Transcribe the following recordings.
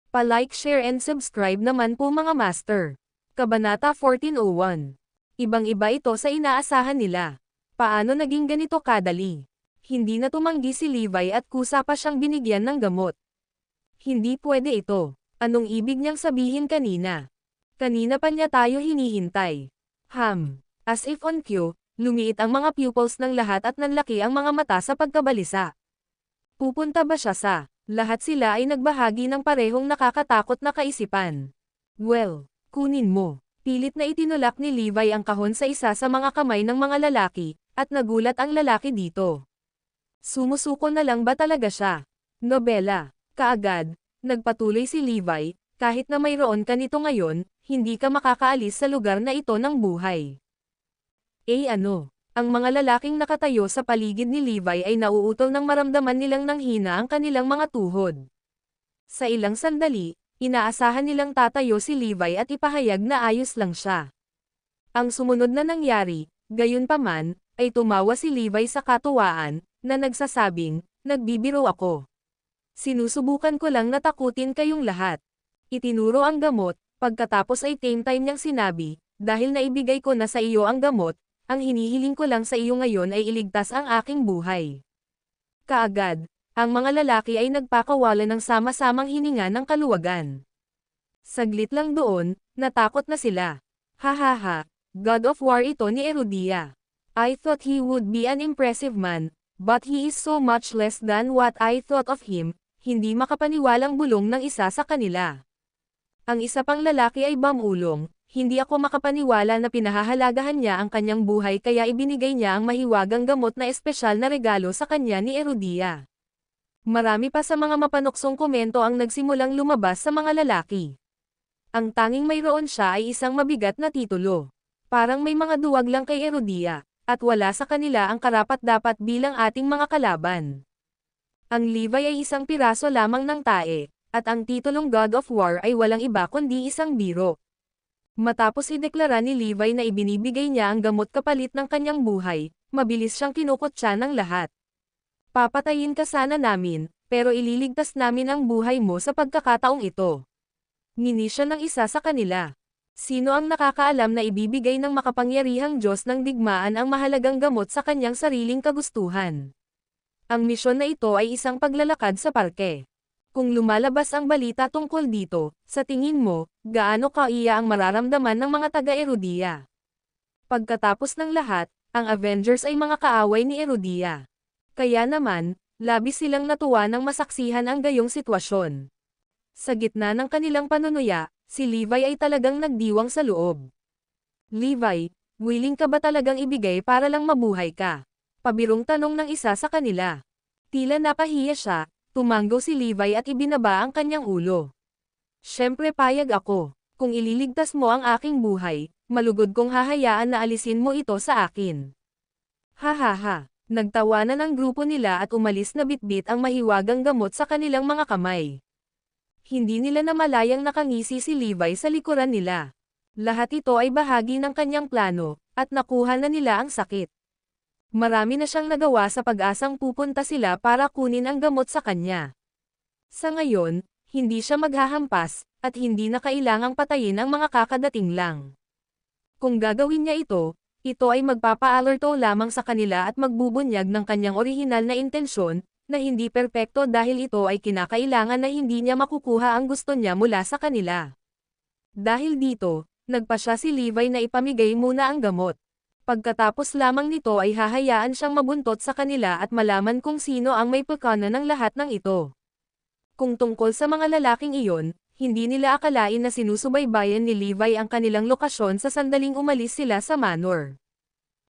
Pa-like, share and subscribe naman po mga master. Kabanata 1401. Ibang-iba ito sa inaasahan nila. Paano naging ganito kadali? Hindi na tumanggi si Levi at kusa pa siyang binigyan ng gamot. Hindi pwede ito. Anong ibig niyang sabihin kanina? Kanina pa niya tayo hinihintay. As if on cue, lumiit ang mga pupils ng lahat at nanlaki ang mga mata sa pagkabalisa. Pupunta ba siya sa? Lahat sila ay nagbahagi ng parehong nakakatakot na kaisipan. Well, kunin mo. Pilit na itinulak ni Levi ang kahon sa isa sa mga kamay ng mga lalaki, at nagulat ang lalaki dito. Sumusuko na lang ba talaga siya? Nobela. Kaagad, nagpatuloy si Levi, kahit na mayroon ka nito ngayon, hindi ka makakaalis sa lugar na ito ng buhay. Ano? Ang mga lalaking nakatayo sa paligid ni Levi ay nauutol nang maramdaman nilang nanghina ang kanilang mga tuhod. Sa ilang sandali, inaasahan nilang tatayo si Levi at ipahayag na ayos lang siya. Ang sumunod na nangyari, gayunpaman, ay tumawa si Levi sa katuwaan, na nagsasabing, nagbibiro ako. Sinusubukan ko lang na takutin kayong lahat. Itinuro ang gamot, pagkatapos ay same time niyang sinabi, dahil naibigay ko na sa iyo ang gamot, ang hinihiling ko lang sa iyo ngayon ay iligtas ang aking buhay. Kaagad, ang mga lalaki ay nagpakawala ng sama-samang hininga ng kaluwagan. Saglit lang doon, natakot na sila. Hahaha, God of War ito ni Erudia. I thought he would be an impressive man, but he is so much less than what I thought of him, hindi makapaniwalang bulong ng isa sa kanila. Ang isa pang lalaki ay bamulong. Hindi ako makapaniwala na pinahahalagahan niya ang kanyang buhay kaya ibinigay niya ang mahiwagang gamot na espesyal na regalo sa kanya ni Erudia. Marami pa sa mga mapanuksong komento ang nagsimulang lumabas sa mga lalaki. Ang tanging mayroon siya ay isang mabigat na titulo. Parang may mga duwag lang kay Erudia, at wala sa kanila ang karapat-dapat bilang ating mga kalaban. Ang Levi ay isang piraso lamang ng tae, at ang titulong God of War ay walang iba kundi isang biro. Matapos ideklara ni Levi na ibinibigay niya ang gamot kapalit ng kanyang buhay, mabilis siyang kinukutya ng lahat. Papatayin ka sana namin, pero ililigtas namin ang buhay mo sa pagkakataong ito. Ngini siya ng isa sa kanila. Sino ang nakakaalam na ibibigay ng makapangyarihang Diyos ng digmaan ang mahalagang gamot sa kanyang sariling kagustuhan? Ang misyon na ito ay isang paglalakad sa parke. Kung lumalabas ang balita tungkol dito, sa tingin mo, gaano kaiya ang mararamdaman ng mga taga-Erudia? Pagkatapos ng lahat, ang Avengers ay mga kaaway ni Erudia. Kaya naman, labis silang natuwa nang masaksihan ang gayong sitwasyon. Sa gitna ng kanilang panunuya, si Levi ay talagang nagdiwang sa loob. Levi, willing ka ba talagang ibigay para lang mabuhay ka? Pabirong tanong ng isa sa kanila. Tila napahiya siya. Tumanggo si Levi at ibinaba ang kanyang ulo. Siyempre payag ako. Kung ililigtas mo ang aking buhay, malugod kong hahayaan na alisin mo ito sa akin. Hahaha. Nagtawanan ang grupo nila at umalis na bitbit ang mahiwagang gamot sa kanilang mga kamay. Hindi nila namalayang nakangisi si Levi sa likuran nila. Lahat ito ay bahagi ng kanyang plano, at nakuha na nila ang sakit. Marami na siyang nagawa sa pag-asang pupunta sila para kunin ang gamot sa kanya. Sa ngayon, hindi siya maghahampas, at hindi na kailangang patayin ang mga kakadating lang. Kung gagawin niya ito ay magpapa-alerto lamang sa kanila at magbubunyag ng kanyang orihinal na intensyon, na hindi perpekto dahil ito ay kinakailangan na hindi niya makukuha ang gusto niya mula sa kanila. Dahil dito, nagpasya si Levi na ipamigay muna ang gamot. Pagkatapos lamang nito ay hahayaan siyang mabuntot sa kanila at malaman kung sino ang may pagkana ng lahat ng ito. Kung tungkol sa mga lalaking iyon, hindi nila akalain na sinusubaybayan ni Levi ang kanilang lokasyon sa sandaling umalis sila sa manor.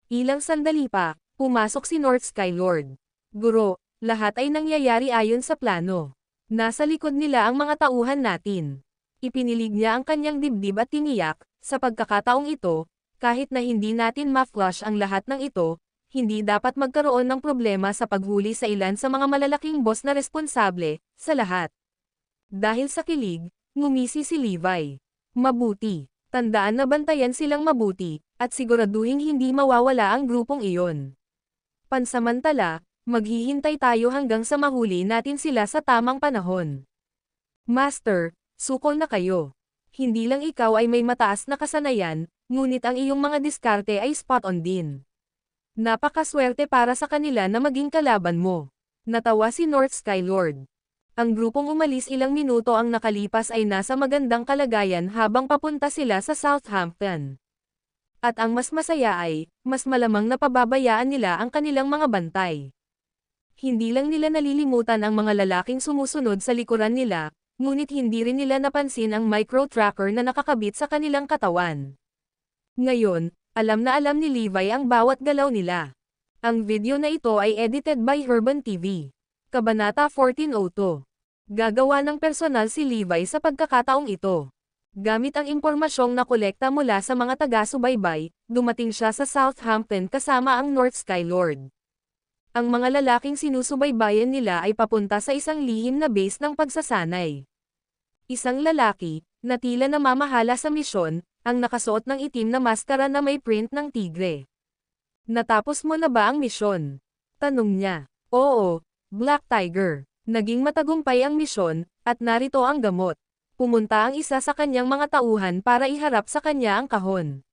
Ilang sandali pa, pumasok si North Skylord. Guro, lahat ay nangyayari ayon sa plano. Nasa likod nila ang mga tauhan natin. Ipinilig niya ang kanyang dibdib at tiniyak, sa pagkakataong ito, kahit na hindi natin ma-flush ang lahat ng ito, hindi dapat magkaroon ng problema sa paghuli sa ilan sa mga malalaking boss na responsable, sa lahat. Dahil sa kilig, ngumisi si Levi. Mabuti. Tandaan na bantayan silang mabuti, at siguraduhing hindi mawawala ang grupong iyon. Pansamantala, maghihintay tayo hanggang sa mahuli natin sila sa tamang panahon. Master, Sukol na kayo. Hindi lang ikaw ay may mataas na kasanayan, ngunit ang iyong mga diskarte ay spot on din. Napakaswerte para sa kanila na maging kalaban mo. Natawa si North Skylord. Ang grupong umalis ilang minuto ang nakalipas ay nasa magandang kalagayan habang papunta sila sa Southampton. At ang mas masaya ay, mas malamang na pababayaan nila ang kanilang mga bantay. Hindi lang nila nalilimutan ang mga lalaking sumusunod sa likuran nila, ngunit hindi rin nila napansin ang micro-tracker na nakakabit sa kanilang katawan. Ngayon, alam na alam ni Levi ang bawat galaw nila. Ang video na ito ay edited by Herban TV. Kabanata 1402. Gagawa ng personal si Levi sa pagkakataong ito. Gamit ang impormasyong nakolekta mula sa mga taga-subaybay, dumating siya sa Southampton kasama ang North Skylord. Ang mga lalaking sinusubaybayan nila ay papunta sa isang lihim na base ng pagsasanay. Isang lalaki, na tila namamahala sa misyon, ang nakasuot ng itim na maskara na may print ng tigre. Natapos mo na ba ang misyon? Tanong niya. Oo, Black Tiger. Naging matagumpay ang misyon, at narito ang gamot. Pumunta ang isa sa kanyang mga tauhan para iharap sa kanya ang kahon.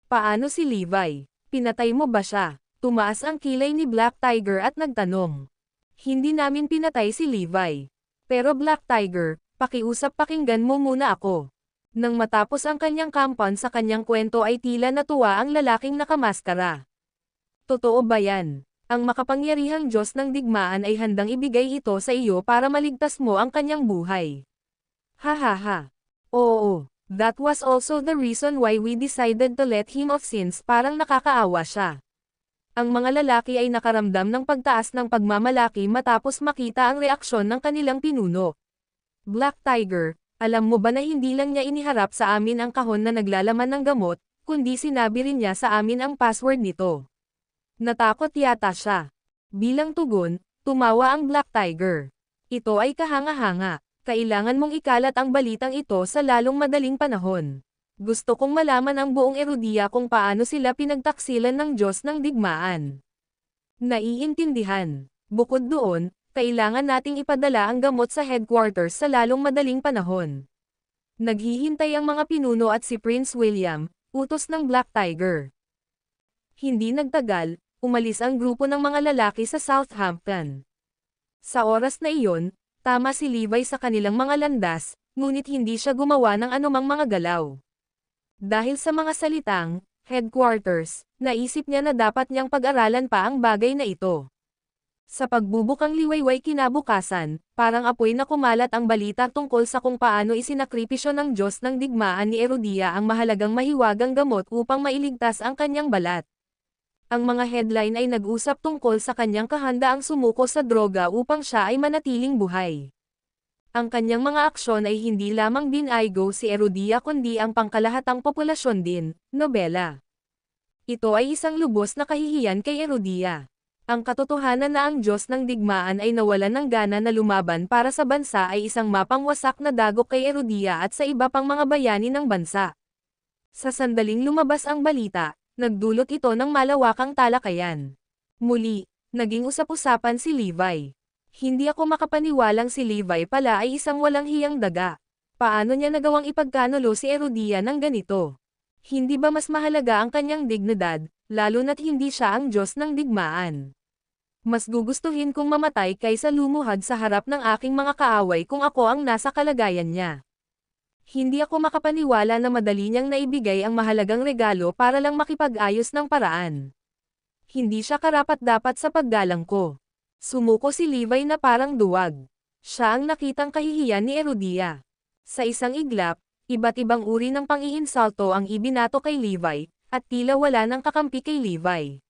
Paano si Levi? Pinatay mo ba siya? Tumaas ang kilay ni Black Tiger at nagtanong. Hindi namin pinatay si Levi. Pero Black Tiger, pakiusap pakinggan mo muna ako. Nang matapos ang kanyang kampan sa kanyang kwento ay tila natuwa ang lalaking nakamaskara. Totoo ba yan? Ang makapangyarihang Diyos ng digmaan ay handang ibigay ito sa iyo para maligtas mo ang kanyang buhay. Hahaha. Oo, that was also the reason why we decided to let him off since parang nakakaawa siya. Ang mga lalaki ay nakaramdam ng pagtaas ng pagmamalaki matapos makita ang reaksyon ng kanilang pinuno. Black Tiger, alam mo ba na hindi lang niya iniharap sa amin ang kahon na naglalaman ng gamot, kundi sinabi rin niya sa amin ang password nito. Natakot yata siya. Bilang tugon, tumawa ang Black Tiger. Ito ay kahanga-hanga. Kailangan mong ikalat ang balitang ito sa lalong madaling panahon. Gusto kong malaman ang buong Erudia kung paano sila pinagtaksilan ng Diyos ng digmaan. Naiintindihan. Bukod doon, kailangan nating ipadala ang gamot sa headquarters sa lalong madaling panahon. Naghihintay ang mga pinuno at si Prince William, utos ng Black Tiger. Hindi nagtagal, umalis ang grupo ng mga lalaki sa Southampton. Sa oras na iyon, tama si Levi sa kanilang mga landas, ngunit hindi siya gumawa ng anumang mga galaw. Dahil sa mga salitang, headquarters, naisip niya na dapat niyang pag-aralan pa ang bagay na ito. Sa pagbubukang liwayway kinabukasan, parang apoy na kumalat ang balita tungkol sa kung paano isinakripisyo ng Diyos ng digmaan ni Erudia ang mahalagang mahiwagang gamot upang mailigtas ang kanyang balat. Ang mga headline ay nag-usap tungkol sa kanyang kahandaang sumuko sa droga upang siya ay manatiling buhay. Ang kanyang mga aksyon ay hindi lamang dinaygo si Erudia kundi ang pangkalahatang populasyon din, nobela. Ito ay isang lubos na kahihiyan kay Erudia. Ang katotohanan na ang Diyos ng digmaan ay nawalan ng gana na lumaban para sa bansa ay isang mapangwasak na dagok kay Erudia at sa iba pang mga bayani ng bansa. Sa sandaling lumabas ang balita, nagdulot ito ng malawakang talakayan. Muli, naging usap-usapan si Levi. Hindi ako makapaniwalang si Levi pala ay isang walang hiyang daga. Paano niya nagawang ipagkanulo si Erudia ng ganito? Hindi ba mas mahalaga ang kanyang dignidad, lalo na't hindi siya ang Diyos ng digmaan? Mas gugustuhin kong mamatay kaysa lumuhad sa harap ng aking mga kaaway kung ako ang nasa kalagayan niya. Hindi ako makapaniwala na madali niyang naibigay ang mahalagang regalo para lang makipag-ayos ng paraan. Hindi siya karapat-dapat sa paggalang ko. Sumuko si Levi na parang duwag. Siya ang nakitang kahihiyan ni Erudia. Sa isang iglap, iba't ibang uri ng pang-iinsulto ang ibinato kay Levi, at tila wala nang kakampi kay Levi.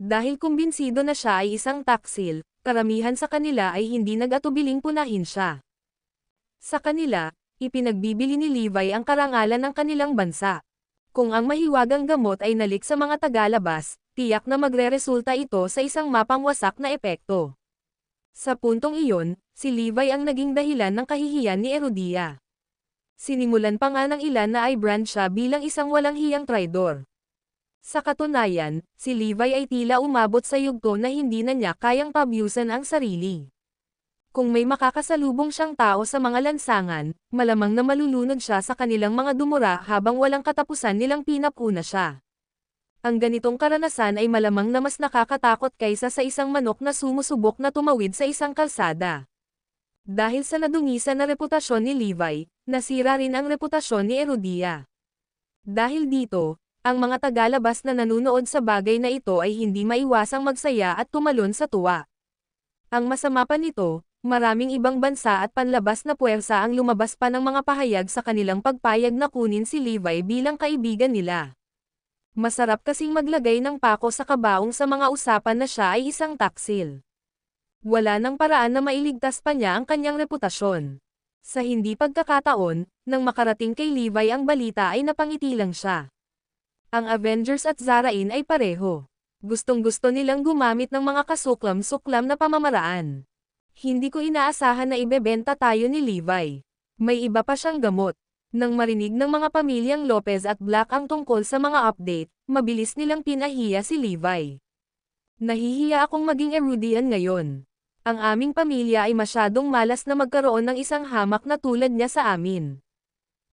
Dahil kumbinsido na siya ay isang taksil, karamihan sa kanila ay hindi nag-atubiling punahin siya. Sa kanila, ipinagbibili ni Levi ang karangalan ng kanilang bansa. Kung ang mahiwagang gamot ay nalik sa mga tagalabas, tiyak na magreresulta ito sa isang mapangwasak na epekto. Sa puntong iyon, si Levi ang naging dahilan ng kahihiyan ni Erudia. Sinimulan pa nga ng ilan na i-brand siya bilang isang walang hiyang traidor. Sa katunayan, si Levi ay tila umabot sa yugto na hindi na niya kayang pabyusan ang sarili. Kung may makakasalubong siyang tao sa mga lansangan, malamang na malulunod siya sa kanilang mga dumura habang walang katapusan nilang pinapuna siya. Ang ganitong karanasan ay malamang na mas nakakatakot kaysa sa isang manok na sumusubok na tumawid sa isang kalsada. Dahil sa nadungisan na reputasyon ni Levi, nasira rin ang reputasyon ni Herodia. Dahil dito, ang mga tagalabas na nanunood sa bagay na ito ay hindi maiwasang magsaya at tumalon sa tuwa. Ang masama pa nito, maraming ibang bansa at panlabas na puwersa ang lumabas pa ng mga pahayag sa kanilang pagpayag na kunin si Levi bilang kaibigan nila. Masarap kasing maglagay ng pako sa kabaong sa mga usapan na siya ay isang taksil. Wala nang paraan na mailigtas pa niya ang kanyang reputasyon. Sa hindi pagkakataon, nang makarating kay Levi ang balita ay napangiti lang siya. Ang Avengers at Zarain ay pareho. Gustong-gusto nilang gumamit ng mga kasuklam-suklam na pamamaraan. Hindi ko inaasahan na ibebenta tayo ni Levi. May iba pa siyang gamot. Nang marinig ng mga pamilyang Lopez at Black ang tungkol sa mga update, mabilis nilang pinahiya si Levi. Nahihiya akong maging Herodian ngayon. Ang aming pamilya ay masyadong malas na magkaroon ng isang hamak na tulad niya sa amin.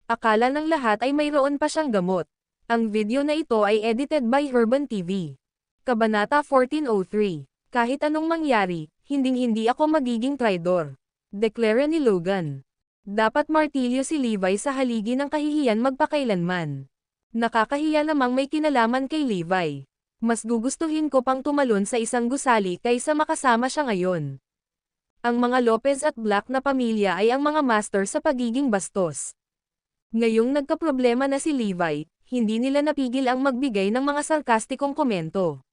Akala ng lahat ay mayroon pa siyang gamot. Ang video na ito ay edited by Herban TV. Kabanata 1403. Kahit anong mangyari, hinding-hindi ako magiging traidor. Deklara ni Logan. Dapat martilyo si Levi sa haligi ng kahihiyan magpakailanman. Nakakahiya namang may kinalaman kay Levi. Mas gugustuhin ko pang tumalon sa isang gusali kaysa makasama siya ngayon. Ang mga Lopez at Black na pamilya ay ang mga master sa pagiging bastos. Ngayong nagkaproblema na si Levi, hindi nila napigil ang magbigay ng mga sarkastikong komento.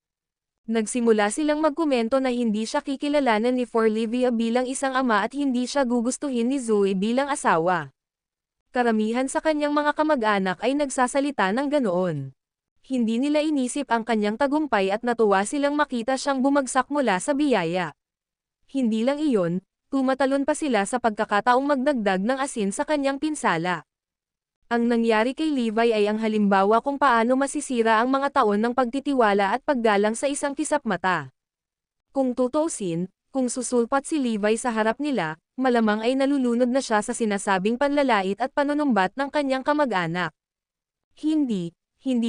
Nagsimula silang magkomento na hindi siya kikilalanan ni Forlivia bilang isang ama at hindi siya gugustuhin ni Zoe bilang asawa. Karamihan sa kanyang mga kamag-anak ay nagsasalita ng ganoon. Hindi nila inisip ang kanyang tagumpay at natuwa silang makita siyang bumagsak mula sa biyaya. Hindi lang iyon, tumatalon pa sila sa pagkakataong magdagdag ng asin sa kanyang pinsala. Ang nangyari kay Levi ay ang halimbawa kung paano masisira ang mga taon ng pagtitiwala at paggalang sa isang kisap mata. Kung tutuusin, kung susulpat si Levi sa harap nila, malamang ay nalulunod na siya sa sinasabing panlalait at panunumbat ng kanyang kamag-anak. Hindi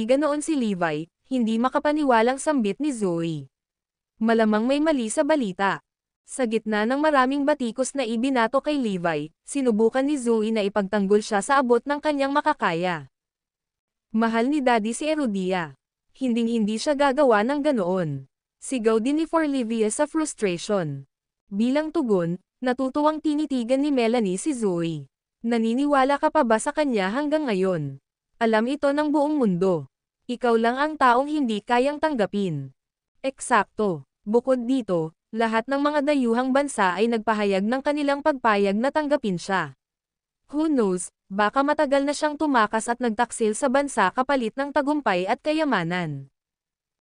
ganoon si Levi, hindi makapaniwalang sambit ni Zoe. Malamang may mali sa balita. Sa gitna ng maraming batikos na ibinato kay Levi, sinubukan ni Zoe na ipagtanggol siya sa abot ng kanyang makakaya. Mahal ni Daddy si Herodia. Hinding-hindi siya gagawa ng ganoon. Sigaw din ni Forlivia sa frustration. Bilang tugon, natutuwang tinitigan ni Melanie si Zoe. Naniniwala ka pa ba sa kanya hanggang ngayon? Alam ito ng buong mundo. Ikaw lang ang taong hindi kayang tanggapin. Eksakto. Bukod dito, lahat ng mga dayuhang bansa ay nagpahayag ng kanilang pagpayag na tanggapin siya. Who knows, baka matagal na siyang tumakas at nagtaksil sa bansa kapalit ng tagumpay at kayamanan.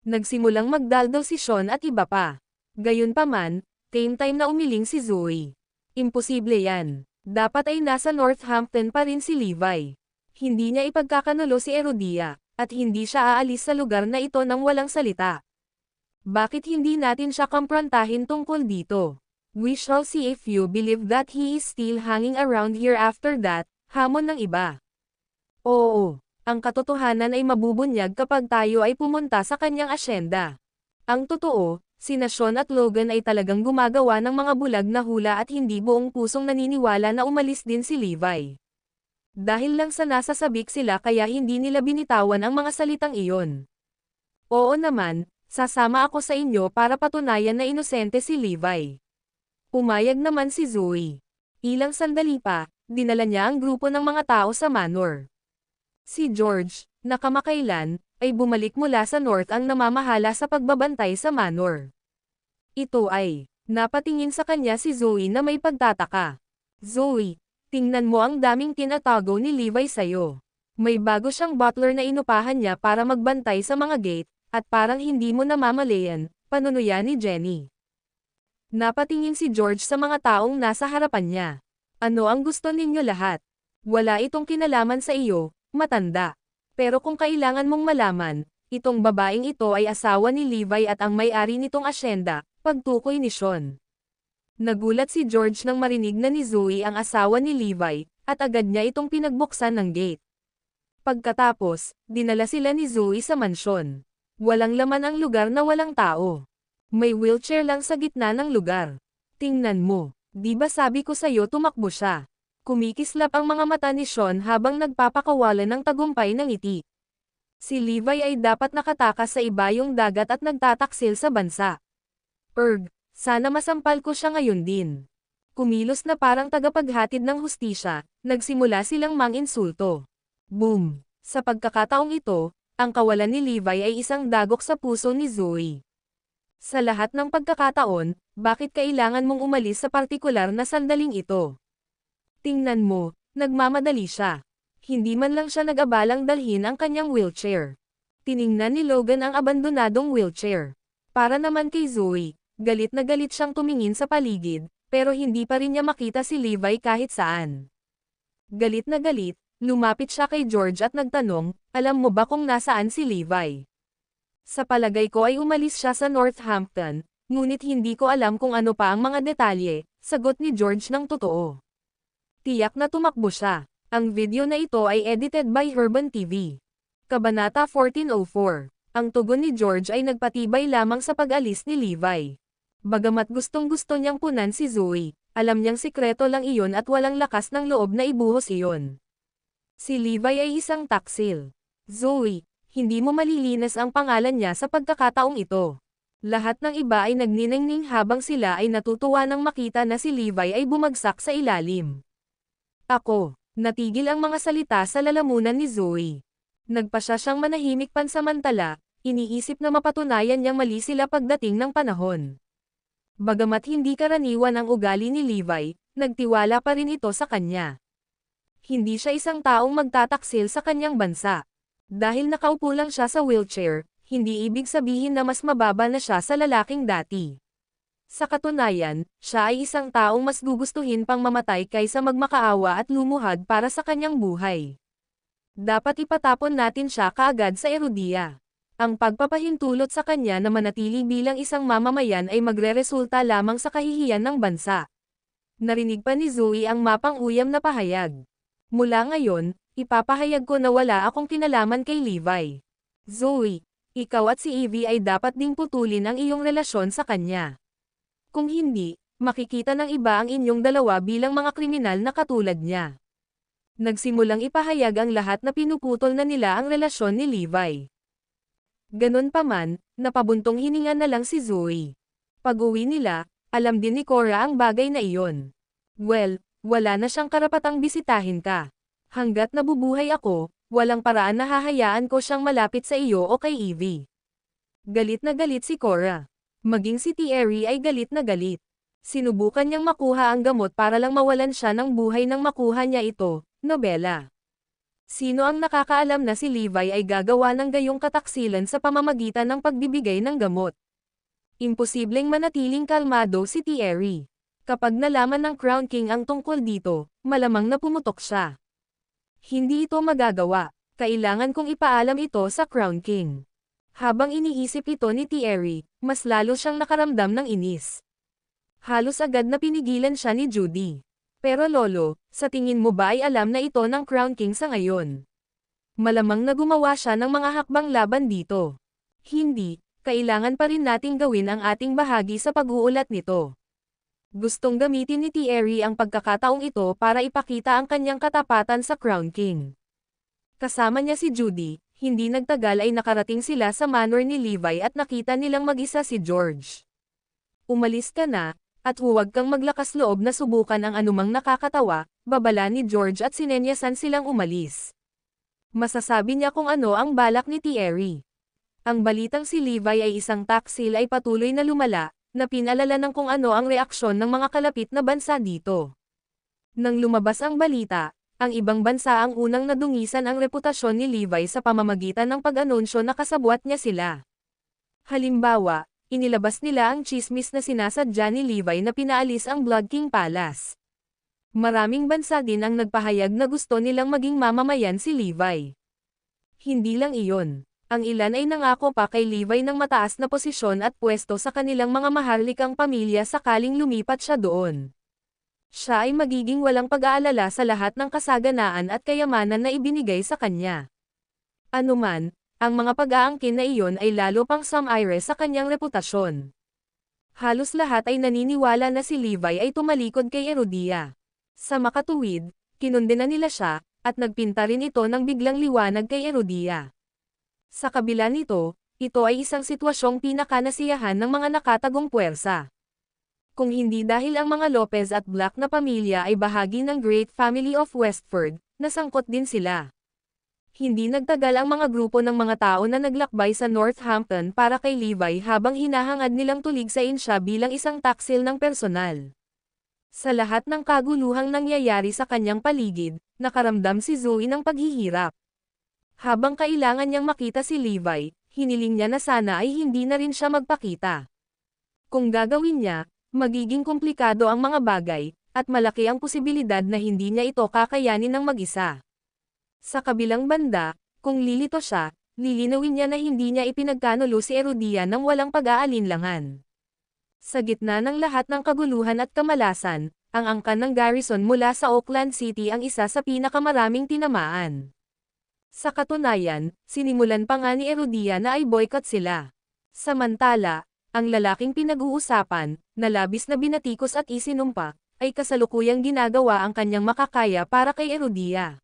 Nagsimulang magdaldaw si Sean at iba pa. Gayunpaman, time na umiling si Zoe. Imposible yan. Dapat ay nasa Northampton pa rin si Levi. Hindi niya ipagkakanulo si Herodia, at hindi siya aalis sa lugar na ito nang walang salita. Bakit hindi natin siya kumprontahin tungkol dito? We shall see if you believe that he is still hanging around here after that, hamon ng iba. Oo, ang katotohanan ay mabubunyag kapag tayo ay pumunta sa kanyang asyenda. Ang totoo, sina Sean at Logan ay talagang gumagawa ng mga bulag na hula at hindi buong pusong naniniwala na umalis din si Levi. Dahil lang sa nasasabik sila kaya hindi nila binitawan ang mga salitang iyon. Oo naman, sasama ako sa inyo para patunayan na inosente si Levi. Pumayag naman si Zoe. Ilang sandali pa, dinala niya ang grupo ng mga tao sa manor. Si George, na kamakailan, ay bumalik mula sa North ang namamahala sa pagbabantay sa manor. Ito ay, napatingin sa kanya si Zoe na may pagtataka. Zoe, tingnan mo ang daming tinatago ni Levi sa'yo. May bago siyang butler na inupahan niya para magbantay sa mga gate, at parang hindi mo namamalayan, panunuya ni Jenny. Napatingin si George sa mga taong nasa harapan niya. Ano ang gusto ninyo lahat? Wala itong kinalaman sa iyo, matanda. Pero kung kailangan mong malaman, itong babaeng ito ay asawa ni Levi at ang may-ari nitong asyenda, pagtukoy ni Sean. Nagulat si George nang marinig na ni Zoe ang asawa ni Levi, at agad niya itong pinagbuksan ng gate. Pagkatapos, dinala sila ni Zoe sa mansyon. Walang laman ang lugar na walang tao. May wheelchair lang sa gitna ng lugar. Tingnan mo, di ba sabi ko sa'yo tumakbo siya? Kumikislap ang mga mata ni Sean habang nagpapakawalan ng tagumpay ng ngiti. Si Levi ay dapat nakatakas sa ibayong dagat at nagtataksil sa bansa. Sana masampal ko siya ngayon din. Kumilos na parang tagapaghatid ng hustisya, nagsimula silang manginsulto. Boom! Sa pagkakataong ito, ang kawalan ni Levi ay isang dagok sa puso ni Zoe. Sa lahat ng pagkakataon, bakit kailangan mong umalis sa partikular na sandaling ito? Tingnan mo, nagmamadali siya. Hindi man lang siya nag-abalang dalhin ang kanyang wheelchair. Tiningnan ni Logan ang abandonadong wheelchair. Para naman kay Zoe, galit na galit siyang tumingin sa paligid, pero hindi pa rin niya makita si Levi kahit saan. Galit na galit, lumapit siya kay George at nagtanong, alam mo ba kung nasaan si Levi? Sa palagay ko ay umalis siya sa Northampton, ngunit hindi ko alam kung ano pa ang mga detalye, sagot ni George ng totoo. Tiyak na tumakbo siya. Ang video na ito ay edited by Herban TV. Kabanata 1404. Ang tugon ni George ay nagpatibay lamang sa pag-alis ni Levi. Bagamat gustong-gusto niyang punan si Zoe, alam niyang sikreto lang iyon at walang lakas ng loob na ibuhos iyon. Si Levi ay isang taksil. Zoe, hindi mo malilinis ang pangalan niya sa pagkakataong ito. Lahat ng iba ay nagniningning habang sila ay natutuwa nang makita na si Levi ay bumagsak sa ilalim. Natigil ang mga salita sa lalamunan ni Zoe. Nagpasya siyang manahimik pansamantala, iniisip na mapatunayan niyang mali sila pagdating ng panahon. Bagamat hindi karaniwan ang ugali ni Levi, nagtiwala pa rin ito sa kanya. Hindi siya isang taong magtataksil sa kanyang bansa. Dahil nakaupo lang siya sa wheelchair, hindi ibig sabihin na mas mababa na siya sa lalaking dati. Sa katunayan, siya ay isang taong mas gugustuhin pang mamatay kaysa magmakaawa at lumuhad para sa kanyang buhay. Dapat ipatapon natin siya kaagad sa Erudia. Ang pagpapahintulot sa kanya na manatili bilang isang mamamayan ay magreresulta lamang sa kahihiyan ng bansa. Narinig pa ni Zoe ang mapang-uyam na pahayag. Mula ngayon, ipapahayag ko na wala akong kinalaman kay Levi. Zoe, ikaw at si Evie ay dapat ding putulin ang iyong relasyon sa kanya. Kung hindi, makikita ng iba ang inyong dalawa bilang mga kriminal na katulad niya. Nagsimulang ipahayag ang lahat na pinuputol na nila ang relasyon ni Levi. Ganun pa man, napabuntong hininga na lang si Zoe. Pag-uwi nila, alam din ni Cora ang bagay na iyon. Well, wala na siyang karapatang bisitahin ka. Hanggat nabubuhay ako, walang paraan na hahayaan ko siyang malapit sa iyo o kay Evie. Galit na galit si Cora. Maging si Thierry ay galit na galit. Sinubukan niyang makuha ang gamot para lang mawalan siya ng buhay nang makuha niya ito, nobela. Sino ang nakakaalam na si Levi ay gagawa ng gayong kataksilan sa pamamagitan ng pagbibigay ng gamot? Imposibleng manatiling kalmado si Thierry. Kapag nalaman ng Crown King ang tungkol dito, malamang na pumutok siya. Hindi ito magagawa, kailangan kong ipaalam ito sa Crown King. Habang iniisip ito ni Thierry, mas lalo siyang nakaramdam ng inis. Halos agad na pinigilan siya ni Judy. Pero lolo, sa tingin mo ba ay alam na ito ng Crown King sa ngayon? Malamang na gumawa siya ng mga hakbang laban dito. Hindi, kailangan pa rin nating gawin ang ating bahagi sa pag-uulat nito. Gustong gamitin ni Thierry ang pagkakataong ito para ipakita ang kanyang katapatan sa Crown King. Kasama niya si Judy, hindi nagtagal ay nakarating sila sa manor ni Levi at nakita nilang mag-isa si George. Umalis ka na, at huwag kang maglakas loob na subukan ang anumang nakakatawa, babala ni George at sinenyasan silang umalis. Masasabi niya kung ano ang balak ni Thierry. Ang balitang si Levi ay isang taksil ay patuloy na lumala, na pinalala ng kung ano ang reaksyon ng mga kalapit na bansa dito. Nang lumabas ang balita, ang ibang bansa ang unang nadungisan ang reputasyon ni Levi sa pamamagitan ng pag-anunsyo na kasabwat niya sila. Halimbawa, inilabas nila ang tsismis na sinasadya ni Levi na pinaalis ang Blood King Palace. Maraming bansa din ang nagpahayag na gusto nilang maging mamamayan si Levi. Hindi lang iyon. Ang ilan ay nangako pa kay Levi ng mataas na posisyon at pwesto sa kanilang mga maharlikang pamilya sakaling lumipat siya doon. Siya ay magiging walang pag-aalala sa lahat ng kasaganaan at kayamanan na ibinigay sa kanya. Anuman, ang mga pag-aangkin na iyon ay lalo pang sumire sa kanyang reputasyon. Halos lahat ay naniniwala na si Levi ay tumalikod kay Herodia. Sa makatuwid, kinundena nila siya, at nagpinta rin ito ng biglang liwanag kay Herodia. Sa kabila nito, ito ay isang sitwasyong pinakanasiyahan ng mga nakatagong puwersa. Kung hindi dahil ang mga Lopez at Black na pamilya ay bahagi ng Great Family of Westford, nasangkot din sila. Hindi nagtagal ang mga grupo ng mga tao na naglakbay sa Northampton para kay Levi habang hinahangad nilang tuligsain siya bilang isang taksil ng personal. Sa lahat ng kaguluhang nangyayari sa kanyang paligid, nakaramdam si Zoe ng paghihirap. Habang kailangan niyang makita si Levi, hiniling niya na sana ay hindi na rin siya magpakita. Kung gagawin niya, magiging komplikado ang mga bagay, at malaki ang posibilidad na hindi niya ito kakayanin ng mag-isa. Sa kabilang banda, kung lilito siya, lilinawin niya na hindi niya ipinagkanulo si Herodia ng walang pag-aalinlangan. Sa gitna ng lahat ng kaguluhan at kamalasan, ang angkan ng garrison mula sa Auckland City ang isa sa pinakamaraming tinamaan. Sa katunayan, sinimulan pa nga ni Herodia na ay boycott sila. Samantala, ang lalaking pinag-uusapan, na labis na binatikos at isinumpa, ay kasalukuyang ginagawa ang kanyang makakaya para kay Herodia.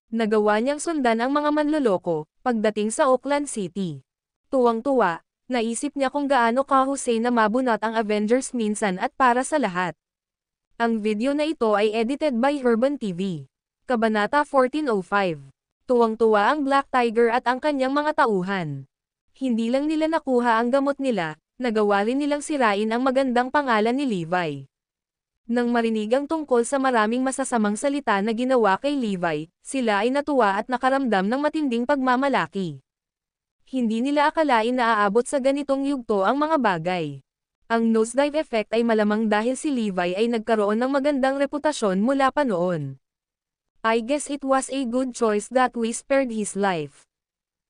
Nagawa niyang sundan ang mga manloloko, pagdating sa Auckland City. Tuwang-tuwa, naisip niya kung gaano kahusay na mabunot ang Avengers minsan at para sa lahat. Ang video na ito ay edited by Herban TV. Kabanata 1405. Tuwang-tuwa ang Black Tiger at ang kanyang mga tauhan. Hindi lang nila nakuha ang gamot nila, nagawa rin nilang sirain ang magandang pangalan ni Levi. Nang marinig ang tungkol sa maraming masasamang salita na ginawa kay Levi, sila ay natuwa at nakaramdam ng matinding pagmamalaki. Hindi nila akalain na aabot sa ganitong yugto ang mga bagay. Ang nosedive effect ay malamang dahil si Levi ay nagkaroon ng magandang reputasyon mula pa noon. I guess it was a good choice that we spared his life.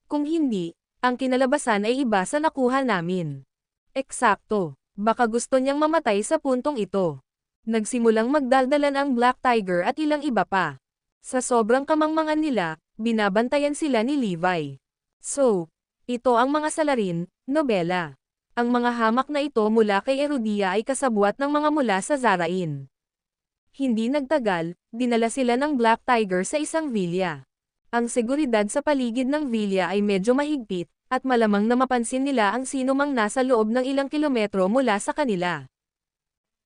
Kung hindi, ang kinalabasan ay iba sa nakuha namin. Eksakto, baka gusto niyang mamatay sa puntong ito. Nagsimulang magdaldalan ang Black Tiger at ilang iba pa. Sa sobrang kamangmangan nila, binabantayan sila ni Levi. So, ito ang mga salarin, nobela. Ang mga hamak na ito mula kay Herodia ay kasabwat ng mga mula sa Zarain. Hindi nagtagal, dinala sila ng Black Tiger sa isang villa. Ang seguridad sa paligid ng villa ay medyo mahigpit, at malamang na mapansin nila ang sinumang nasa loob ng ilang kilometro mula sa kanila.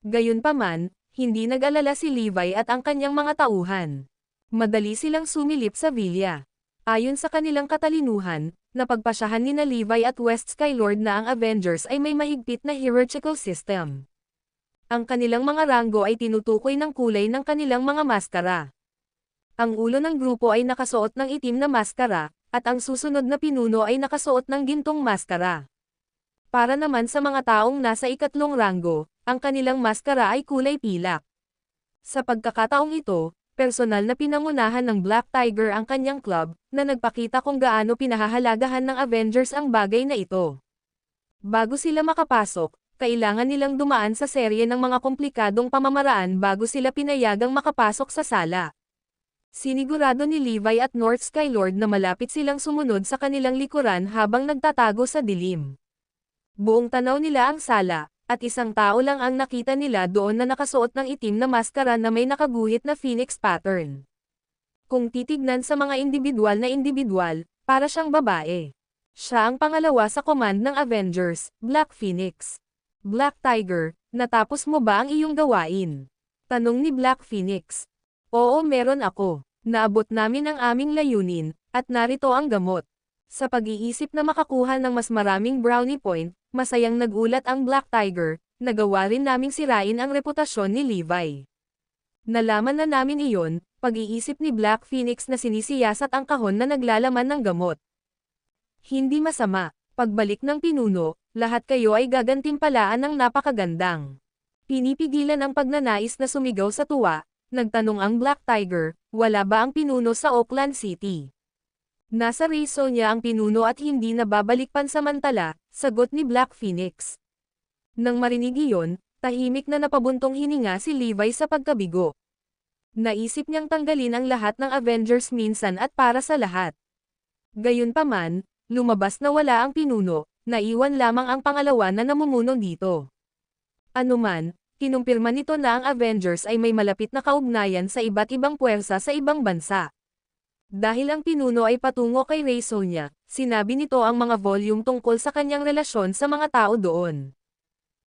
Gayunpaman, hindi nag-alala si Levi at ang kanyang mga tauhan. Madali silang sumilip sa villa. Ayon sa kanilang katalinuhan, napagpasyahan ni na Levi at West Skylord na ang Avengers ay may mahigpit na hierarchical system. Ang kanilang mga ranggo ay tinutukoy ng kulay ng kanilang mga maskara. Ang ulo ng grupo ay nakasuot ng itim na maskara, at ang susunod na pinuno ay nakasuot ng gintong maskara. Para naman sa mga taong nasa ikatlong ranggo, ang kanilang maskara ay kulay pilak. Sa pagkakataong ito, personal na pinangunahan ng Black Tiger ang kanyang club, na nagpakita kung gaano pinahahalagahan ng Avengers ang bagay na ito. Bago sila makapasok, kailangan nilang dumaan sa serye ng mga komplikadong pamamaraan bago sila pinayagang makapasok sa sala. Sinigurado ni Levi at North Skylord na malapit silang sumunod sa kanilang likuran habang nagtatago sa dilim. Buong tanaw nila ang sala, at isang tao lang ang nakita nila doon na nakasuot ng itim na maskara na may nakaguhit na phoenix pattern. Kung titignan sa mga individual, para siyang babae. Siya ang pangalawa sa command ng Avengers, Black Phoenix. Black Tiger, natapos mo ba ang iyong gawain? Tanong ni Black Phoenix. Oo, meron ako. Naabot namin ang aming layunin, at narito ang gamot. Sa pag-iisip na makakuha ng mas maraming brownie point, masayang nagulat ang Black Tiger, nagawa rin naming sirain ang reputasyon ni Levi. Nalaman na namin iyon, pag-iisip ni Black Phoenix na sinisiyasat ang kahon na naglalaman ng gamot. Hindi masama, pagbalik ng pinuno, lahat kayo ay gagantimpalaan ng napakagandang. Pinipigilan ang pagnanais na sumigaw sa tuwa, nagtanong ang Black Tiger, wala ba ang pinuno sa Auckland City? Nasa race niya ang pinuno at hindi na babalik pansamantala, sagot ni Black Phoenix. Nang marinig iyon, tahimik na napabuntong hininga si Levi sa pagkabigo. Naisip niyang tanggalin ang lahat ng Avengers minsan at para sa lahat. Gayunpaman, lumabas na wala ang pinuno, naiwan lamang ang pangalawa na namumuno dito. Anuman, kinumpirma nito na ang Avengers ay may malapit na kaugnayan sa iba't ibang puwersa sa ibang bansa. Dahil ang pinuno ay patungo kay Raysonia, sinabi nito ang mga volume tungkol sa kanyang relasyon sa mga tao doon.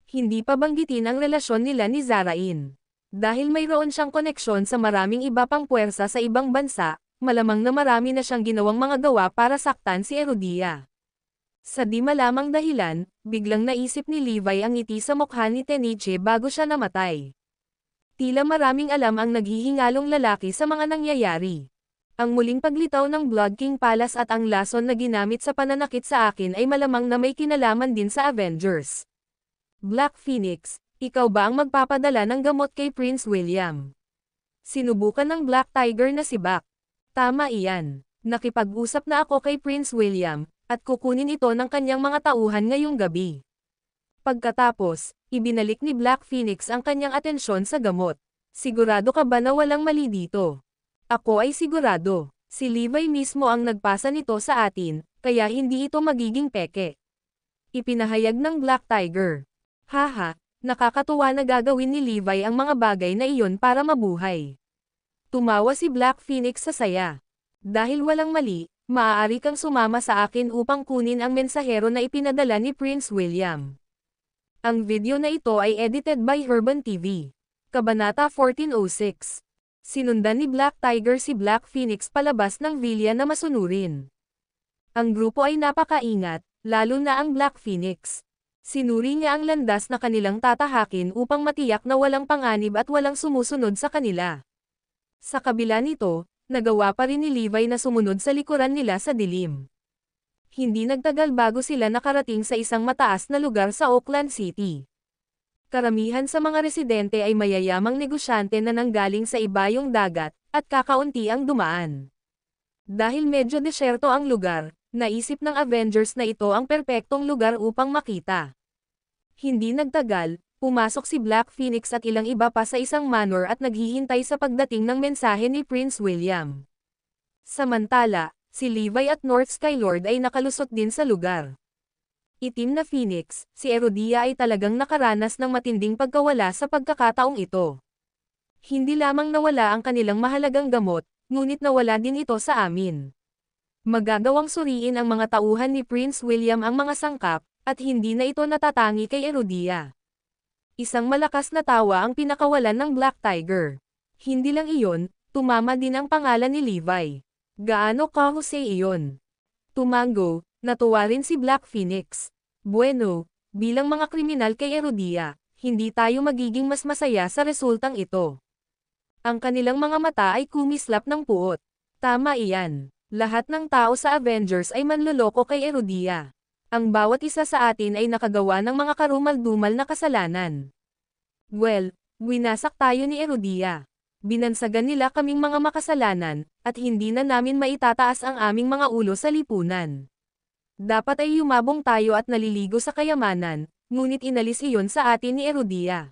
Hindi pa banggitin ang relasyon nila ni Zarain. Dahil mayroon siyang koneksyon sa maraming iba pang puwersa sa ibang bansa, malamang na marami na siyang ginawang mga gawa para saktan si Erudia. Sa di malamang dahilan, biglang naisip ni Levi ang ngiti sa mukha ni Teniche bago siya namatay. Tila maraming alam ang naghihingalong lalaki sa mga nangyayari. Ang muling paglitaw ng Blood King Palace at ang lason na ginamit sa pananakit sa akin ay malamang na may kinalaman din sa Avengers. Black Phoenix, ikaw ba ang magpapadala ng gamot kay Prince William? Sinubukan ng Black Tiger na si Buck. Tama iyan. Nakipag-usap na ako kay Prince William, at kukunin ito ng kanyang mga tauhan ngayong gabi. Pagkatapos, ibinalik ni Black Phoenix ang kanyang atensyon sa gamot. Sigurado ka ba na walang mali dito? Ako ay sigurado. Si Levi mismo ang nagpasa nito sa atin, kaya hindi ito magiging peke. Ipinahayag ng Black Tiger. Haha, nakakatuwa na gagawin ni Levi ang mga bagay na iyon para mabuhay. Tumawa si Black Phoenix sa saya. Dahil walang mali, maaari kang sumama sa akin upang kunin ang mensahero na ipinadala ni Prince William. Ang video na ito ay edited by Herban TV. Kabanata 1406. Sinundan ni Black Tiger si Black Phoenix palabas ng villa na masunurin. Ang grupo ay napakaingat, lalo na ang Black Phoenix. Sinuri niya ang landas na kanilang tatahakin upang matiyak na walang panganib at walang sumusunod sa kanila. Sa kabila nito, nagawa pa rin ni Levi na sumunod sa likuran nila sa dilim. Hindi nagtagal bago sila nakarating sa isang mataas na lugar sa Oakland City. Karamihan sa mga residente ay mayayamang negosyante na nanggaling sa ibayong dagat, at kakaunti ang dumaan. Dahil medyo desyerto ang lugar, naisip ng Avengers na ito ang perpektong lugar upang makita. Hindi nagtagal, pumasok si Black Phoenix at ilang iba pa sa isang manor at naghihintay sa pagdating ng mensahe ni Prince William. Samantala, si Levi at North Skylord ay nakalusot din sa lugar. Itim na Phoenix, si Erudia ay talagang nakaranas ng matinding pagkawala sa pagkakataong ito. Hindi lamang nawala ang kanilang mahalagang gamot, ngunit nawala din ito sa amin. Magagawang suriin ang mga tauhan ni Prince William ang mga sangkap, at hindi na ito natatangi kay Erudia. Isang malakas na tawa ang pinakawalan ng Black Tiger. Hindi lang iyon, tumama din ang pangalan ni Levi. Gaano kahusay iyon? Tumango, natuwa rin si Black Phoenix. Bueno, bilang mga kriminal kay Erudia, hindi tayo magiging mas masaya sa resultang ito. Ang kanilang mga mata ay kumislap ng puot. Tama iyan. Lahat ng tao sa Avengers ay manloloko kay Erudia. Ang bawat isa sa atin ay nakagawa ng mga karumal-dumal na kasalanan. Well, winasak tayo ni Erudia. Binansagan nila kaming mga makasalanan, at hindi na namin maitataas ang aming mga ulo sa lipunan. Dapat ay yumabong tayo at naliligo sa kayamanan, ngunit inalis iyon sa atin ni Erudia.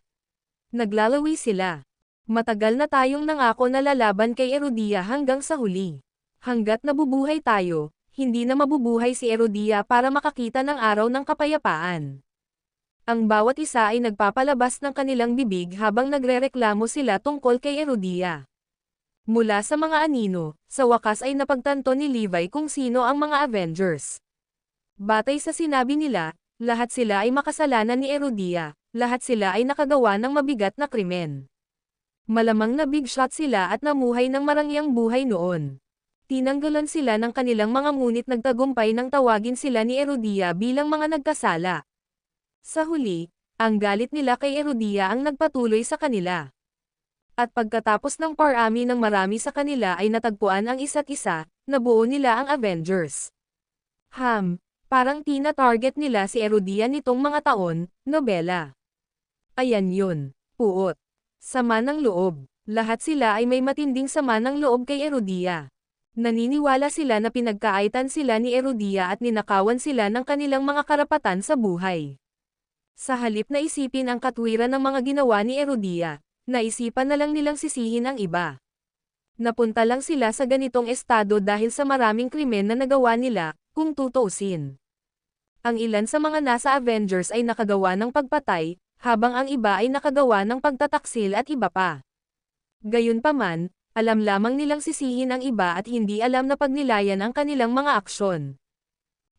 Naglalawi sila. Matagal na tayong nangako na lalaban kay Erudia hanggang sa huli. Hanggat nabubuhay tayo, hindi na mabubuhay si Erudia para makakita ng araw ng kapayapaan. Ang bawat isa ay nagpapalabas ng kanilang bibig habang nagrereklamo sila tungkol kay Erudia. Mula sa mga anino, sa wakas ay napagtanto ni Levi kung sino ang mga Avengers. Batay sa sinabi nila, lahat sila ay makasalanan ni Erudia, lahat sila ay nakagawa ng mabigat na krimen. Malamang na big shot sila at namuhay ng marangyang buhay noon. Tinanggalan sila ng kanilang mga ngunit nagtagumpay nang tawagin sila ni Erudia bilang mga nagkasala. Sa huli, ang galit nila kay Erudia ang nagpatuloy sa kanila. At pagkatapos ng parami ng marami sa kanila ay natagpuan ang isa't isa, nabuo nila ang Avengers. Parang tina-target nila si Erudia nitong mga taon, nobela. Ayan yun, puot. Sama ng loob. Lahat sila ay may matinding sama ng loob kay Erudia. Naniniwala sila na pinagkaaitan sila ni Erudia at ninakawan sila ng kanilang mga karapatan sa buhay. Sa halip na isipin ang katwiran ng mga ginawa ni Erudia, naisipan na lang nilang sisihin ang iba. Napunta lang sila sa ganitong estado dahil sa maraming krimen na nagawa nila, kung tutuusin. Ang ilan sa mga nasa Avengers ay nakagawa ng pagpatay, habang ang iba ay nakagawa ng pagtataksil at iba pa. Gayunpaman, alam lamang nilang sisihin ang iba at hindi alam na pagnilayan ang kanilang mga aksyon.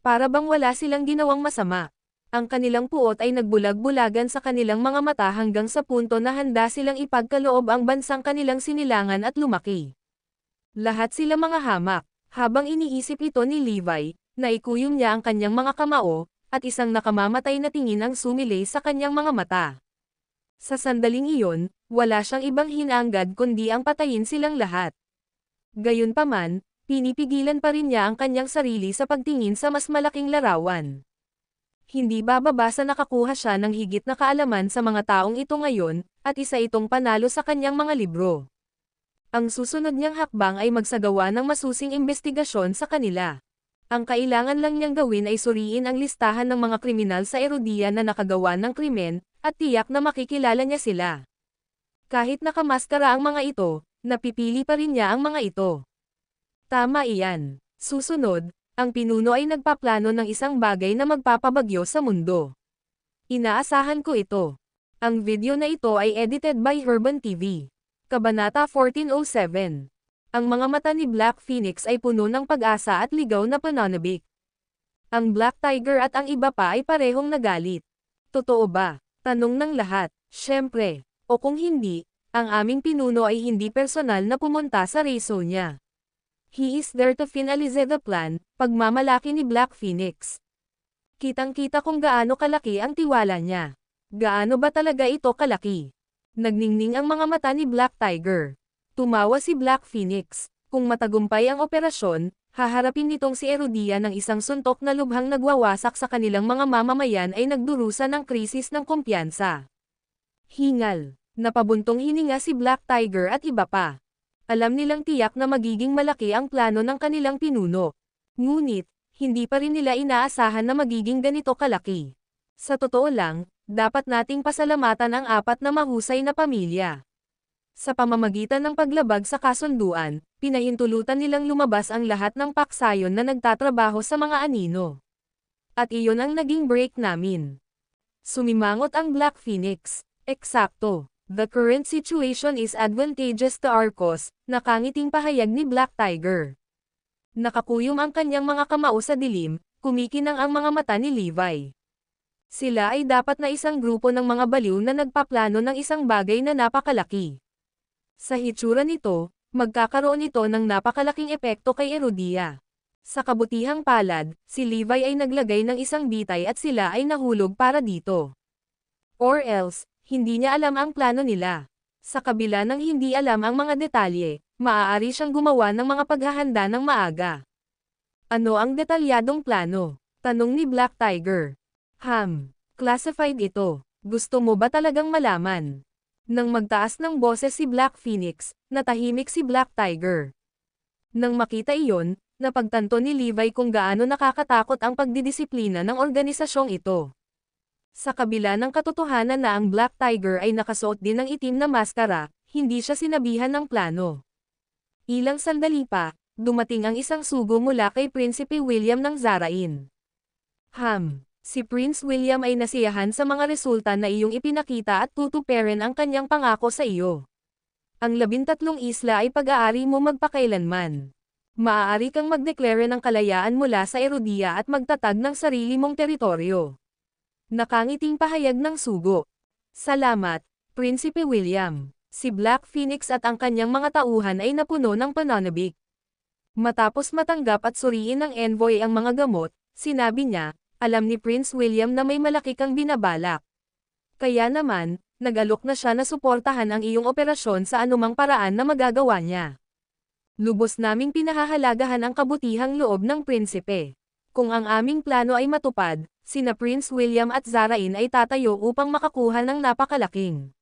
Para bang wala silang ginawang masama. Ang kanilang puot ay nagbulag-bulagan sa kanilang mga mata hanggang sa punto na handa silang ipagkaloob ang bansang kanilang sinilangan at lumaki. Lahat sila mga hamak, habang iniisip ito ni Levi, na ikuyom niya ang kanyang mga kamao, at isang nakamamatay na tingin ang sumilay sa kanyang mga mata. Sa sandaling iyon, wala siyang ibang hinangad kundi ang patayin silang lahat. Gayunpaman, pinipigilan pa rin niya ang kanyang sarili sa pagtingin sa mas malaking larawan. Hindi bababa sa nakakuha siya ng higit na kaalaman sa mga taong ito ngayon, at isa itong panalo sa kanyang mga libro. Ang susunod niyang hakbang ay magsagawa ng masusing investigasyon sa kanila. Ang kailangan lang niyang gawin ay suriin ang listahan ng mga kriminal sa Erudia na nakagawa ng krimen, at tiyak na makikilala niya sila. Kahit nakamaskara ang mga ito, napipili pa rin niya ang mga ito. Tama iyan. Susunod, ang pinuno ay nagpaplano ng isang bagay na magpapabagyo sa mundo. Inaasahan ko ito. Ang video na ito ay edited by Herban TV. Kabanata 1407. Ang mga mata ni Black Phoenix ay puno ng pag-asa at ligaw na pananabik. Ang Black Tiger at ang iba pa ay parehong nagalit. Totoo ba? Tanong ng lahat. Siyempre. O kung hindi, ang aming pinuno ay hindi personal na pumunta sa reso niya. He is there to finalize the plan, pagmamalaki ni Black Phoenix. Kitang-kita kung gaano kalaki ang tiwala niya. Gaano ba talaga ito kalaki? Nagningning ang mga mata ni Black Tiger. Tumawa si Black Phoenix. Kung matagumpay ang operasyon, haharapin nitong si Erudia ng isang suntok na lubhang nagwawasak sa kanilang mga mamamayan ay nagdurusa ng krisis ng kumpiyansa. Hingal. Napabuntong hininga si Black Tiger at iba pa. Alam nilang tiyak na magiging malaki ang plano ng kanilang pinuno. Ngunit, hindi pa rin nila inaasahan na magiging ganito kalaki. Sa totoo lang, dapat nating pasalamatan ang apat na mahusay na pamilya. Sa pamamagitan ng paglabag sa kasunduan, pinahintulutan nilang lumabas ang lahat ng paksayon na nagtatrabaho sa mga anino. At iyon ang naging break namin. Sumimangot ang Black Phoenix. Eksakto. The current situation is advantageous to our cause, nakangiting pahayag ni Black Tiger. Nakakuyom ang kanyang mga kamao sa dilim, kumikinang ang mga mata ni Levi. Sila ay dapat na isang grupo ng mga baliw na nagpaplano ng isang bagay na napakalaki. Sa hitsura nito, magkakaroon ito ng napakalaking epekto kay Erudia. Sa kabutihang palad, si Levi ay naglagay ng isang bitay at sila ay nahulog para dito. Or else, hindi niya alam ang plano nila. Sa kabila ng hindi alam ang mga detalye, maaari siyang gumawa ng mga paghahanda ng maaga. Ano ang detalyadong plano? Tanong ni Black Tiger. Classified ito. Gusto mo ba talagang malaman? Nang magtaas ng boses si Black Phoenix, natahimik si Black Tiger. Nang makita iyon, napagtanto ni Levi kung gaano nakakatakot ang pagdidisiplina ng organisasyong ito. Sa kabila ng katotohanan na ang Black Tiger ay nakasuot din ng itim na maskara, hindi siya sinabihan ng plano. Ilang sandali pa, dumating ang isang sugo mula kay Prinsipe William ng Zarain. Si Prince William ay nasiyahan sa mga resulta na iyong ipinakita at tutuparin ang kanyang pangako sa iyo. Ang 13 isla ay pag-aari mo magpakailanman. Maaari kang magdeklare ng kalayaan mula sa Erudia at magtatag ng sarili mong teritoryo. Nakangiting pahayag ng sugo. Salamat, Prinsipe William. Si Black Phoenix at ang kanyang mga tauhan ay napuno ng pananabik. Matapos matanggap at suriin ng envoy ang mga gamot, sinabi niya, alam ni Prince William na may malaki kang binabalak. Kaya naman, nag-alok na siya na suportahan ang iyong operasyon sa anumang paraan na magagawa niya. Lubos naming pinahahalagahan ang kabutihang loob ng prinsipe. Kung ang aming plano ay matupad, sina Prince William at Zarain ay tatayo upang makakuha ng napakalaking.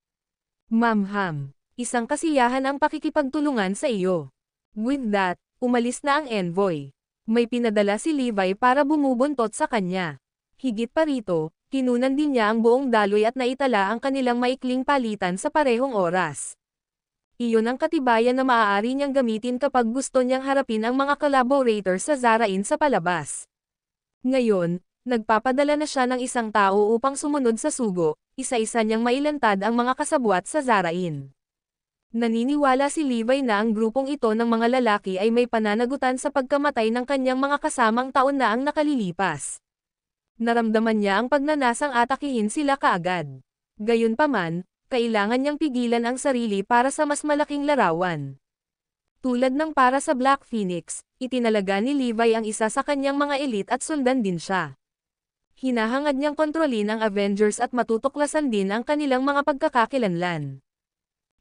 Isang kasiyahan ang pakikipagtulungan sa iyo. With that, umalis na ang envoy. May pinadala si Levi para bumubuntot sa kanya. Higit pa rito, kinunan din niya ang buong daloy at naitala ang kanilang maikling palitan sa parehong oras. Iyon ang katibayan na maaari niyang gamitin kapag gusto niyang harapin ang mga collaborators sa Zarain sa palabas. Ngayon, nagpapadala na siya ng isang tao upang sumunod sa sugo, isa-isa niyang mailantad ang mga kasabwat sa Zarain. Naniniwala si Levi na ang grupong ito ng mga lalaki ay may pananagutan sa pagkamatay ng kanyang mga kasamang taon na ang nakalilipas. Naramdaman niya ang pagnanasang atakihin sila kaagad. Gayunpaman, kailangan niyang pigilan ang sarili para sa mas malaking larawan. Tulad ng para sa Black Phoenix, itinalaga ni Levi ang isa sa kanyang mga elite at sundan din siya. Hinahangad niyang kontrolin ang Avengers at matutuklasan din ang kanilang mga pagkakakilanlan.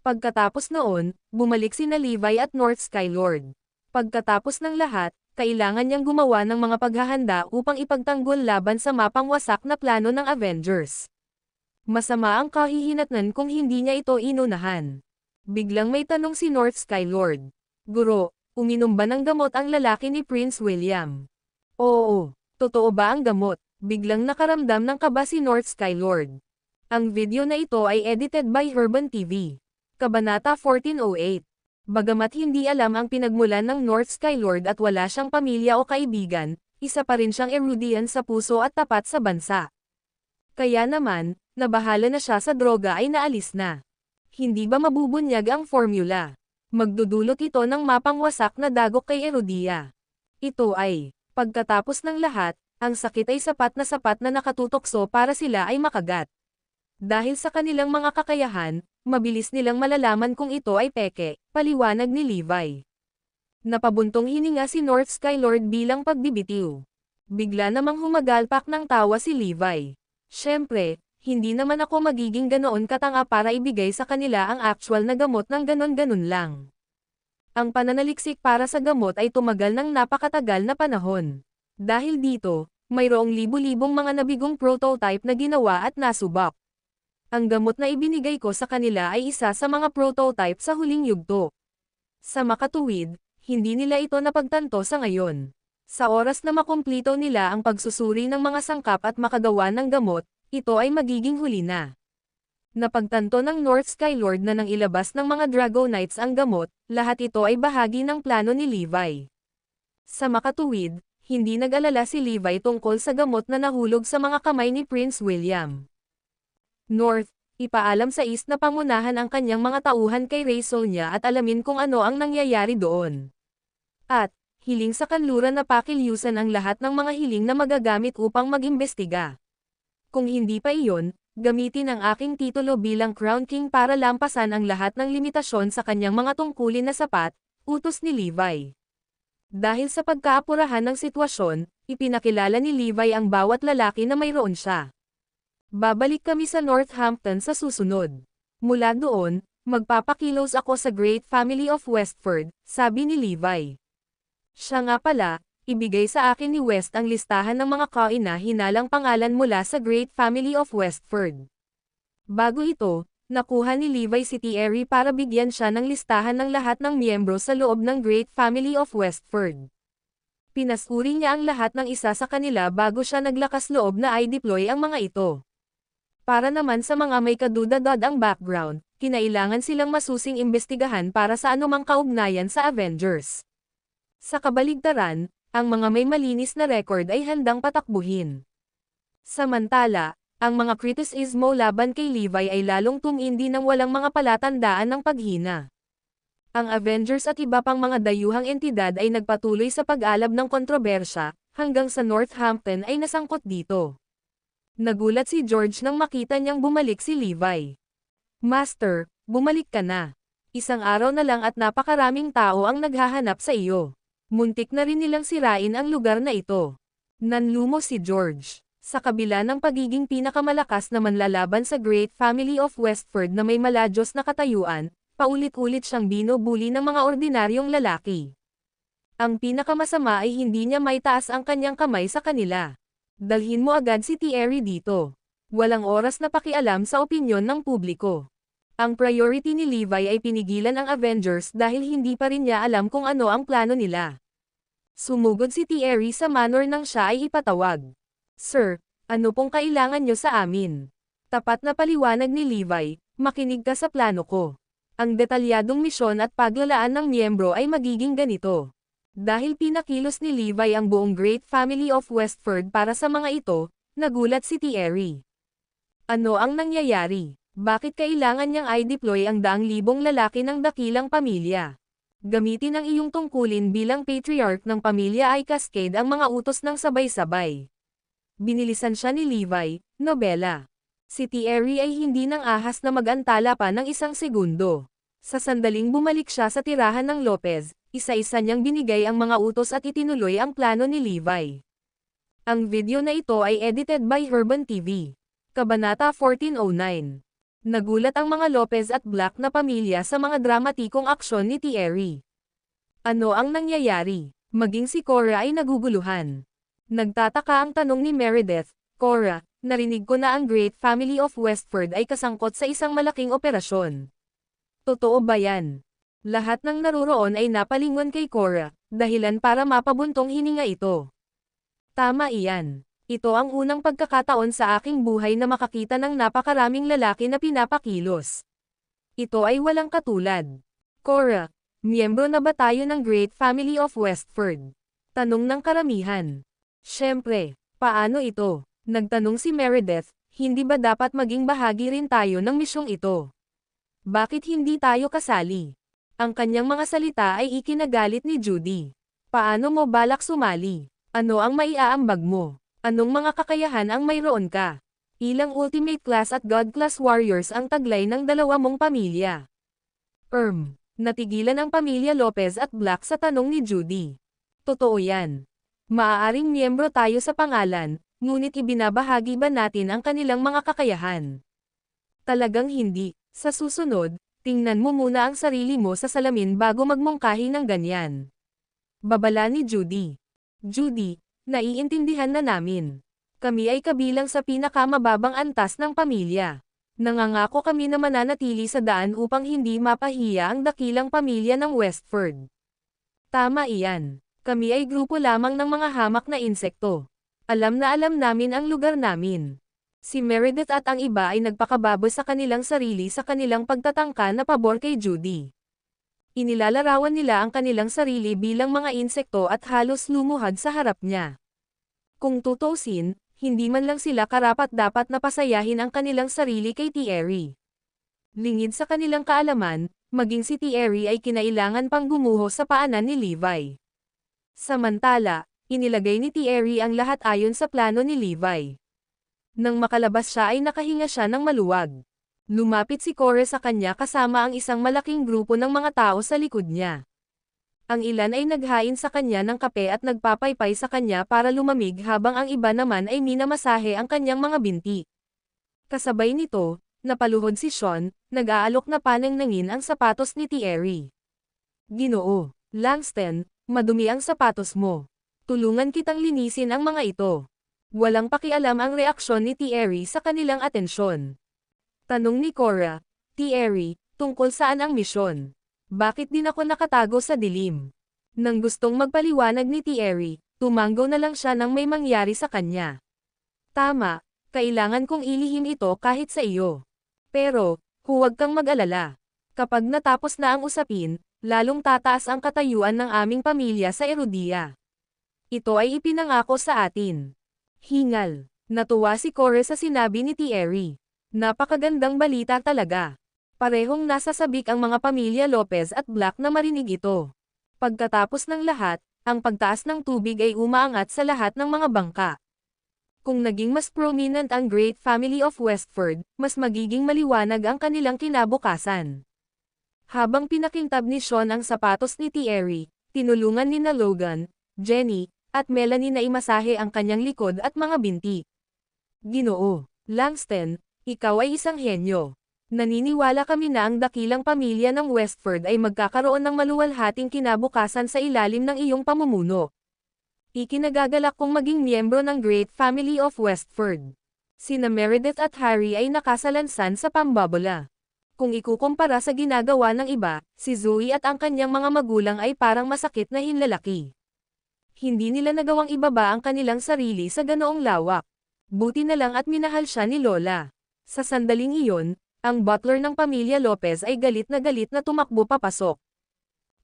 Pagkatapos noon, bumalik sina Levi at North Skylord. Pagkatapos ng lahat, kailangan niyang gumawa ng mga paghahanda upang ipagtanggol laban sa mapang wasak na plano ng Avengers. Masama ang kahihinatnan kung hindi niya ito inunahan. Biglang may tanong si North Skylord. Guro, uminom ba ng gamot ang lalaki ni Prince William? Oo, totoo ba ang gamot? Biglang nakaramdam ng kaba si North Skylord. Ang video na ito ay edited by Herban TV. Kabanata 1408. Bagamat hindi alam ang pinagmulan ng North Skylord at wala siyang pamilya o kaibigan, isa pa rin siyang erudian sa puso at tapat sa bansa. Kaya naman, nabahala na siya sa droga ay naalis na. Hindi ba mabubunyag ang formula? Magdudulot ito ng mapangwasak na dagok kay Erudia. Ito ay, pagkatapos ng lahat, ang sakit ay sapat na nakatutokso para sila ay makagat. Dahil sa kanilang mga kakayahan, mabilis nilang malalaman kung ito ay peke, paliwanag ni Levi. Napabuntong hininga si North Skylord bilang pagbibitiw. Bigla namang humagalpak ng tawa si Levi. Siyempre, hindi naman ako magiging ganoon katanga para ibigay sa kanila ang actual na gamot ng ganon-ganon lang. Ang pananaliksik para sa gamot ay tumagal ng napakatagal na panahon. Dahil dito, mayroong libu-libong mga nabigong prototype na ginawa at nasubak. Ang gamot na ibinigay ko sa kanila ay isa sa mga prototype sa huling yugto. Sa makatuwid, hindi nila ito napagtanto sa ngayon. Sa oras na makumplito nila ang pagsusuri ng mga sangkap at makagawa ng gamot, ito ay magiging huli na. Napagtanto ng North Skylord na nang ilabas ng mga Dragonites ang gamot, lahat ito ay bahagi ng plano ni Levi. Sa makatuwid, hindi nag-alala si Levi tungkol sa gamot na nahulog sa mga kamay ni Prince William. North, ipaalam sa East na pangunahan ang kanyang mga tauhan kay Rachel niya at alamin kung ano ang nangyayari doon. At, hiling sa kanluran na pakilyusan ang lahat ng mga hiling na magagamit upang mag-imbestiga. Kung hindi pa iyon, gamitin ang aking titulo bilang Crown King para lampasan ang lahat ng limitasyon sa kanyang mga tungkulin na sapat, utos ni Levi. Dahil sa pagkaapurahan ng sitwasyon, ipinakilala ni Levi ang bawat lalaki na mayroon siya. Babalik kami sa Northampton sa susunod. Mula doon, magpapakilos ako sa Great Family of Westford, sabi ni Levi. Siya nga pala, ibigay sa akin ni West ang listahan ng mga kain na hinalang pangalan mula sa Great Family of Westford. Bago ito, nakuha ni Levi si Thierry para bigyan siya ng listahan ng lahat ng miyembro sa loob ng Great Family of Westford. Pinasuri niya ang lahat ng isa sa kanila bago siya naglakas loob na i-deploy ang mga ito. Para naman sa mga may kadudadad ang background, kinailangan silang masusing imbestigahan para sa anumang kaugnayan sa Avengers. Sa kabaligtaran, ang mga may malinis na record ay handang patakbuhin. Samantala, ang mga kritisismo laban kay Levi ay lalong tumindi nang walang mga palatandaan ng paghina. Ang Avengers at iba pang mga dayuhang entidad ay nagpatuloy sa pag-alab ng kontrobersya, hanggang sa Northampton ay nasangkot dito. Nagulat si George nang makita niyang bumalik si Levi. Master, bumalik ka na. Isang araw na lang at napakaraming tao ang naghahanap sa iyo. Muntik na rin nilang sirain ang lugar na ito. Nanlumo si George. Sa kabila ng pagiging pinakamalakas na manlalaban sa Great Family of Westford na may maladyos na katayuan, paulit-ulit siyang binubuli ng mga ordinaryong lalaki. Ang pinakamasama ay hindi niya maitaas ang kanyang kamay sa kanila. Dalhin mo agad si Thierry dito. Walang oras na pakialam sa opinyon ng publiko. Ang priority ni Levi ay pinigilan ang Avengers dahil hindi pa rin niya alam kung ano ang plano nila. Sumugod si Thierry sa manor nang siya ay ipatawag. Sir, ano pong kailangan nyo sa amin? Tapat na paliwanag ni Levi, makinig ka sa plano ko. Ang detalyadong misyon at paglalaan ng miyembro ay magiging ganito. Dahil pinakilos ni Levi ang buong Great Family of Westford para sa mga ito, nagulat si Thierry. Ano ang nangyayari? Bakit kailangan niyang i-deploy ang daang libong lalaki ng dakilang pamilya? Gamitin ang iyong tungkulin bilang patriarch ng pamilya ay cascade ang mga utos ng sabay-sabay. Binilisan siya ni Levi, nobela. Si Thierry ay hindi nang ahas na mag-antala pa ng isang segundo. Sa sandaling bumalik siya sa tirahan ng Lopez, isa-isa niyang binigay ang mga utos at itinuloy ang plano ni Levi. Ang video na ito ay edited by Herban TV. Kabanata 1409. Nagulat ang mga Lopez at Black na pamilya sa mga dramatikong aksyon ni Thierry. Ano ang nangyayari? Maging si Cora ay naguguluhan. Nagtataka ang tanong ni Meredith, Cora, narinig ko na ang Great Family of Westford ay kasangkot sa isang malaking operasyon. Totoo ba yan? Lahat ng naruroon ay napalingon kay Cora, dahilan para mapabuntong hininga ito. Tama iyan. Ito ang unang pagkakataon sa aking buhay na makakita ng napakaraming lalaki na pinapakilos. Ito ay walang katulad. Cora, miyembro na ba tayo ng Great Family of Westford? Tanong ng karamihan. Siyempre, paano ito? Nagtanong si Meredith, hindi ba dapat maging bahagi rin tayo ng misyong ito? Bakit hindi tayo kasali? Ang kanyang mga salita ay ikinagalit ni Judy. Paano mo balak sumali? Ano ang maiaambag mo? Anong mga kakayahan ang mayroon ka? Ilang Ultimate Class at God Class Warriors ang taglay ng dalawa mong pamilya? Natigilan ang pamilya Lopez at Black sa tanong ni Judy. Totoo yan. Maaaring miyembro tayo sa pangalan, ngunit ibinabahagi ba natin ang kanilang mga kakayahan? Talagang hindi. Sa susunod, tingnan mo muna ang sarili mo sa salamin bago magmungkahi ng ganyan. Babala ni Judy. Judy, naiintindihan na namin. Kami ay kabilang sa pinakamababang antas ng pamilya. Nangangako kami na mananatili sa daan upang hindi mapahiya ang dakilang pamilya ng Westford. Tama iyan. Kami ay grupo lamang ng mga hamak na insekto. Alam na alam namin ang lugar namin. Si Meredith at ang iba ay nagpakababoy sa kanilang sarili sa kanilang pagtatangka na pabor kay Judy. Inilalarawan nila ang kanilang sarili bilang mga insekto at halos lumuhad sa harap niya. Kung tutuusin, hindi man lang sila karapat-dapat na pasayahin ang kanilang sarili kay Thierry. Lingid sa kanilang kaalaman, maging si Thierry ay kinailangan pang gumuho sa paanan ni Levi. Samantala, inilagay ni Thierry ang lahat ayon sa plano ni Levi. Nang makalabas siya ay nakahinga siya ng maluwag. Lumapit si Cora sa kanya kasama ang isang malaking grupo ng mga tao sa likod niya. Ang ilan ay naghain sa kanya ng kape at nagpapaypay sa kanya para lumamig habang ang iba naman ay minamasahe ang kanyang mga binti. Kasabay nito, napaluhod si Sean, nag-aalok na pananangin ang sapatos ni Thierry. Ginoo, Langston, madumi ang sapatos mo. Tulungan kitang linisin ang mga ito. Walang pakialam ang reaksyon ni Thierry sa kanilang atensyon. Tanong ni Cora, Thierry, tungkol saan ang misyon? Bakit din ako nakatago sa dilim? Nang gustong magpaliwanag ni Thierry, tumanggo na lang siya nang may mangyari sa kanya. Tama, kailangan kong ilihim ito kahit sa iyo. Pero, huwag kang mag-alala. Kapag natapos na ang usapin, lalong tataas ang katayuan ng aming pamilya sa Erudia. Ito ay ipinangako sa atin. Hingal. Natuwa si Cora sa sinabi ni Thierry. Napakagandang balita talaga. Parehong nasa sabik ang mga pamilya Lopez at Black na marinig ito. Pagkatapos ng lahat, ang pagtaas ng tubig ay umaangat sa lahat ng mga bangka. Kung naging mas prominent ang Great Family of Westford, mas magiging maliwanag ang kanilang kinabukasan. Habang pinakintab ni Sean ang sapatos ni Thierry, tinulungan ni Logan, Jenny, at Melanie na imasahe ang kanyang likod at mga binti. Ginoo, Langston, ikaw ay isang henyo. Naniniwala kami na ang dakilang pamilya ng Westford ay magkakaroon ng maluwalhating kinabukasan sa ilalim ng iyong pamumuno. Ikinagagalak kong maging miyembro ng Great Family of Westford. Sina Meredith at Harry ay nakasalansan sa pambabola. Kung ikukumpara sa ginagawa ng iba, si Zoe at ang kanyang mga magulang ay parang masakit na hinlalaki. Hindi nila nagawang ibaba ang kanilang sarili sa ganoong lawak. Buti na lang at minahal siya ni Lola. Sa sandaling iyon, ang butler ng pamilya Lopez ay galit na tumakbo papasok.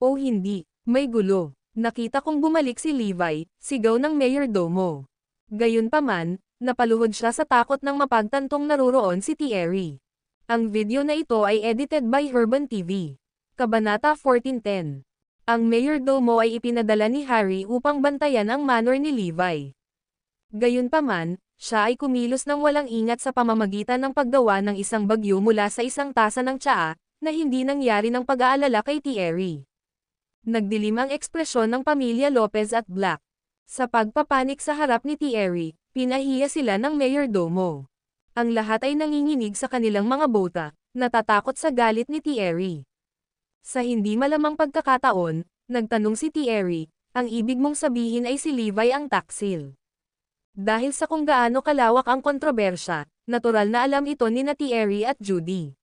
O hindi, may gulo. Nakita kong bumalik si Levi, sigaw ng mayordomo. Gayunpaman, napaluhod siya sa takot nang mapagtantong naruroon si Thierry. Ang video na ito ay edited by Herban TV. Kabanata 1410. Ang mayordomo ay ipinadala ni Harry upang bantayan ang manor ni Levi. Gayunpaman, siya ay kumilos ng walang ingat sa pamamagitan ng paggawa ng isang bagyo mula sa isang tasa ng tsaa, na hindi nangyari ng pag-aalala kay Thierry. Nagdilim ang ekspresyon ng pamilya Lopez at Black. Sa pagpapanik sa harap ni Thierry, pinahiya sila ng mayordomo. Ang lahat ay nanginginig sa kanilang mga bota, natatakot sa galit ni Thierry. Sa hindi malamang pagkakataon, nagtanong si Thierry, ang ibig mong sabihin ay si Levi ang taksil. Dahil sa kung gaano kalawak ang kontrobersya, natural na alam ito ni na Thierry at Judy.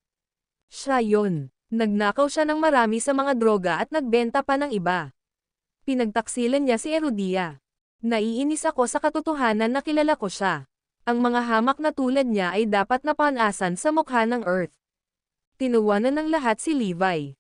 Siya yon. Nagnakaw siya ng marami sa mga droga at nagbenta pa ng iba. Pinagtaksilan niya si Herodia. Naiinis ako sa katotohanan na kilala ko siya. Ang mga hamak na tulad niya ay dapat napanasan sa mukha ng Earth. Tinuwanan ng lahat si Levi.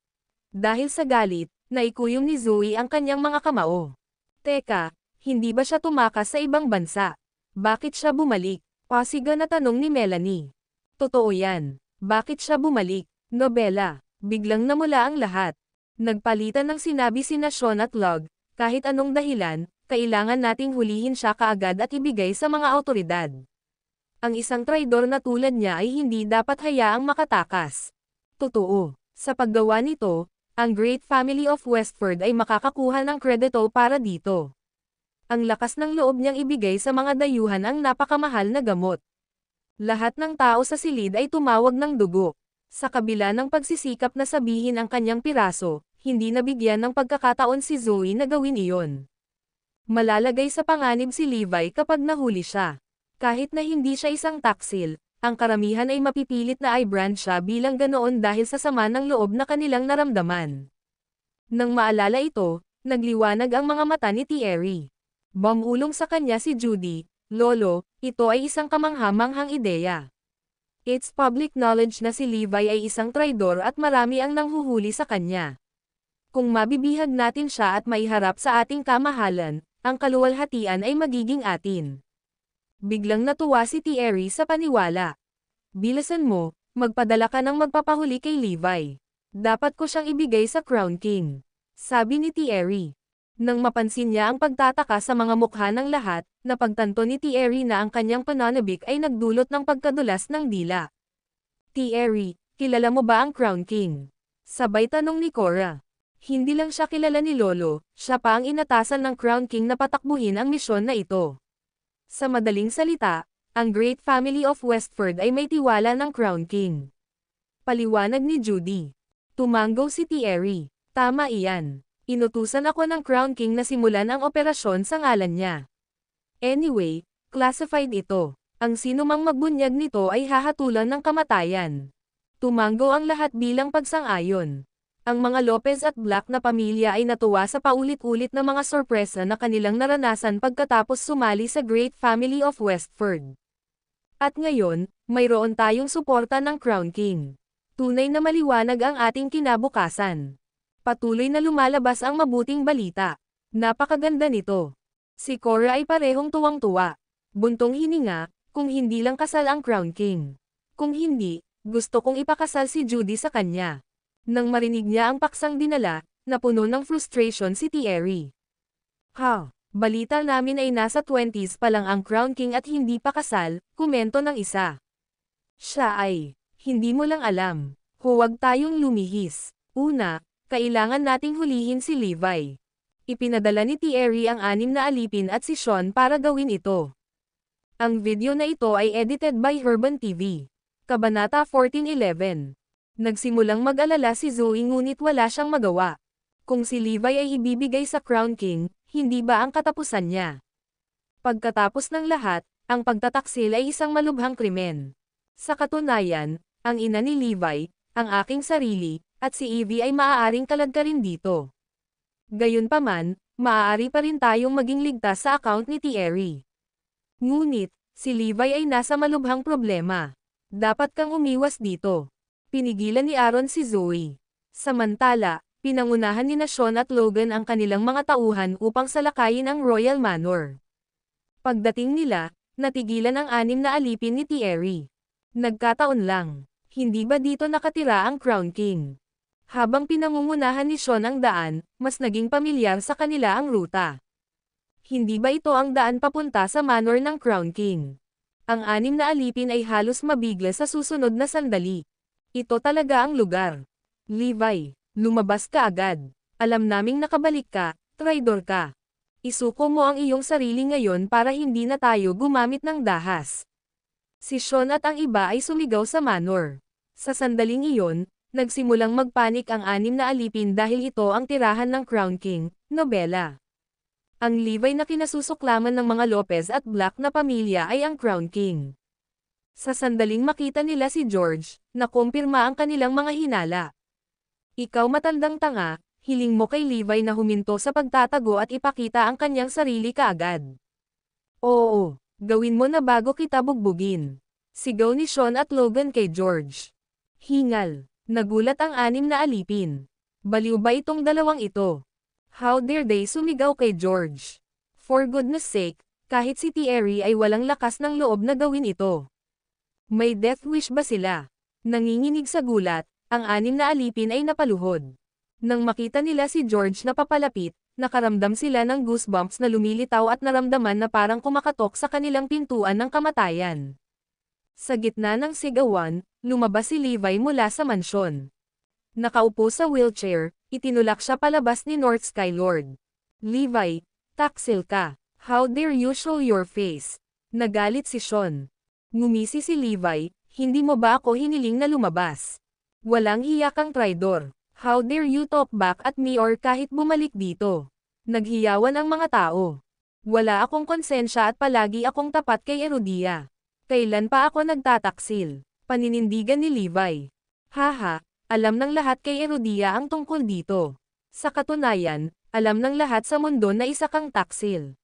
Dahil sa galit, naikuyom ni Zoe ang kanyang mga kamao. Teka, hindi ba siya tumakas sa ibang bansa? Bakit siya bumalik? Pasiga na tanong ni Melanie. Totoo yan. Bakit siya bumalik? Nobela. Biglang namula ang lahat. Nagpalitan ng sinabi sina Sean at Log, kahit anong dahilan, kailangan nating hulihin siya kaagad at ibigay sa mga awtoridad. Ang isang traidor na tulad niya ay hindi dapat hayaang makatakas. Totoo. Sa paggawa nito, ang Great Family of Westford ay makakakuha ng kredito para dito. Ang lakas ng loob niyang ibigay sa mga dayuhan ang napakamahal na gamot. Lahat ng tao sa silid ay tumawag ng dugo. Sa kabila ng pagsisikap na sabihin ang kanyang piraso, hindi nabigyan ng pagkakataon si Zoe na gawin iyon. Malalagay sa panganib si Levi kapag nahuli siya. Kahit na hindi siya isang taksil, ang karamihan ay mapipilit na i-brand siya bilang ganoon dahil sa sama ng loob na kanilang naramdaman. Nang maalala ito, nagliwanag ang mga mata ni Thierry. Bumulong sa kanya si Judy, Lolo, ito ay isang kamanghamanghang ideya. It's public knowledge na si Levi ay isang traidor at marami ang nanghuhuli sa kanya. Kung mabibihag natin siya at maiharap sa ating kamahalan, ang kaluwalhatian ay magiging atin. Biglang natuwa si Thierry sa paniwala. Bilisan mo, magpadala ka ng magpapahuli kay Levi. Dapat ko siyang ibigay sa Crown King. Sabi ni Thierry. Nang mapansin niya ang pagtataka sa mga mukha ng lahat, napagtanto ni Thierry na ang kanyang pananabik ay nagdulot ng pagkadulas ng dila. Thierry, kilala mo ba ang Crown King? Sabay tanong ni Cora. Hindi lang siya kilala ni Lolo, siya pa ang inatasan ng Crown King na patakbuhin ang misyon na ito. Sa madaling salita, ang Great Family of Westford ay may tiwala ng Crown King. Paliwanag ni Judy. Tumanggaw si Thierry. Tama iyan. Inutusan ako ng Crown King na simulan ang operasyon sa ngalan niya. Anyway, classified ito. Ang sinumang magbunyag nito ay hahatulan ng kamatayan. Tumanggaw ang lahat bilang pagsang-ayon. Ang mga Lopez at Black na pamilya ay natuwa sa paulit-ulit na mga sorpresa na kanilang naranasan pagkatapos sumali sa Great Family of Westford. At ngayon, mayroon tayong suporta ng Crown King. Tunay na maliwanag ang ating kinabukasan. Patuloy na lumalabas ang mabuting balita. Napakaganda nito. Si Cora ay parehong tuwang-tuwa. Buntong hininga, kung hindi lang kasal ang Crown King. Kung hindi, gusto kong ipakasal si Judy sa kanya. Nang marinig niya ang paksang dinala, napuno ng frustration si Thierry. Balita namin ay nasa 20s pa lang ang Crown King at hindi pa kasal, komento ng isa. Siya ay, hindi mo lang alam. Huwag tayong lumihis. Una, kailangan nating hulihin si Levi. Ipinadala ni Thierry ang 6 na alipin at si Sean para gawin ito. Ang video na ito ay edited by Herban TV. Kabanata 1411. Nagsimulang mag-alala si Zoe ngunit wala siyang magawa. Kung si Levi ay ibibigay sa Crown King, hindi ba ang katapusan niya? Pagkatapos ng lahat, ang pagtataksil ay isang malubhang krimen. Sa katunayan, ang ina ni Levi, ang aking sarili, at si Evie ay maaaring kalagkarin dito. Gayunpaman, maaari pa rin tayong maging ligtas sa account ni Thierry. Ngunit, si Levi ay nasa malubhang problema. Dapat kang umiwas dito. Pinigilan ni Aaron si Zoe. Samantala, pinangunahan ni Sean at Logan ang kanilang mga tauhan upang salakayin ang Royal Manor. Pagdating nila, natigilan ang 6 na alipin ni Thierry. Nagkataon lang, hindi ba dito nakatira ang Crown King? Habang pinangungunahan ni Sean ang daan, mas naging pamilyar sa kanila ang ruta. Hindi ba ito ang daan papunta sa manor ng Crown King? Ang 6 na alipin ay halos mabigla sa susunod na sandali. Ito talaga ang lugar. Levi, lumabas ka agad. Alam naming nakabalik ka, traidor ka. Isuko mo ang iyong sarili ngayon para hindi na tayo gumamit ng dahas. Si Sean at ang iba ay sumigaw sa manor. Sa sandaling iyon, nagsimulang magpanik ang 6 na alipin dahil ito ang tirahan ng Crown King, nobela. Ang Levi na kinasusuklaman ng mga Lopez at Black na pamilya ay ang Crown King. Sa sandaling makita nila si George, nakumpirma ang kanilang mga hinala. Ikaw matandang tanga, hiling mo kay Levi na huminto sa pagtatago at ipakita ang kanyang sarili kaagad. Oo, gawin mo na bago kita bugbugin. Sigaw ni Sean at Logan kay George. Hingal, nagulat ang 6 na alipin. Baliw ba itong dalawang ito? How dare they sumigaw kay George? For goodness sake, kahit si Thierry ay walang lakas ng loob na gawin ito. May death wish ba sila? Nanginginig sa gulat, ang 6 na alipin ay napaluhod. Nang makita nila si George na papalapit, nakaramdam sila ng goosebumps na lumilitaw at naramdaman na parang kumakatok sa kanilang pintuan ng kamatayan. Sa gitna ng sigawan, lumabas si Levi mula sa mansyon. Nakaupo sa wheelchair, itinulak siya palabas ni North Skylord. Levi, taksil ka. How dare you show your face? Nagalit si Sean. Ngumisi si Levi, hindi mo ba ako hiniling na lumabas? Walang hiya kang traidor. How dare you talk back at me or kahit bumalik dito? Naghiyawan ang mga tao. Wala akong konsensya at palagi akong tapat kay Erodia. Kailan pa ako nagtataksil? Paninindigan ni Levi. Haha. Alam ng lahat kay Erodia ang tungkol dito. Sa katunayan, alam ng lahat sa mundo na isa kang taksil.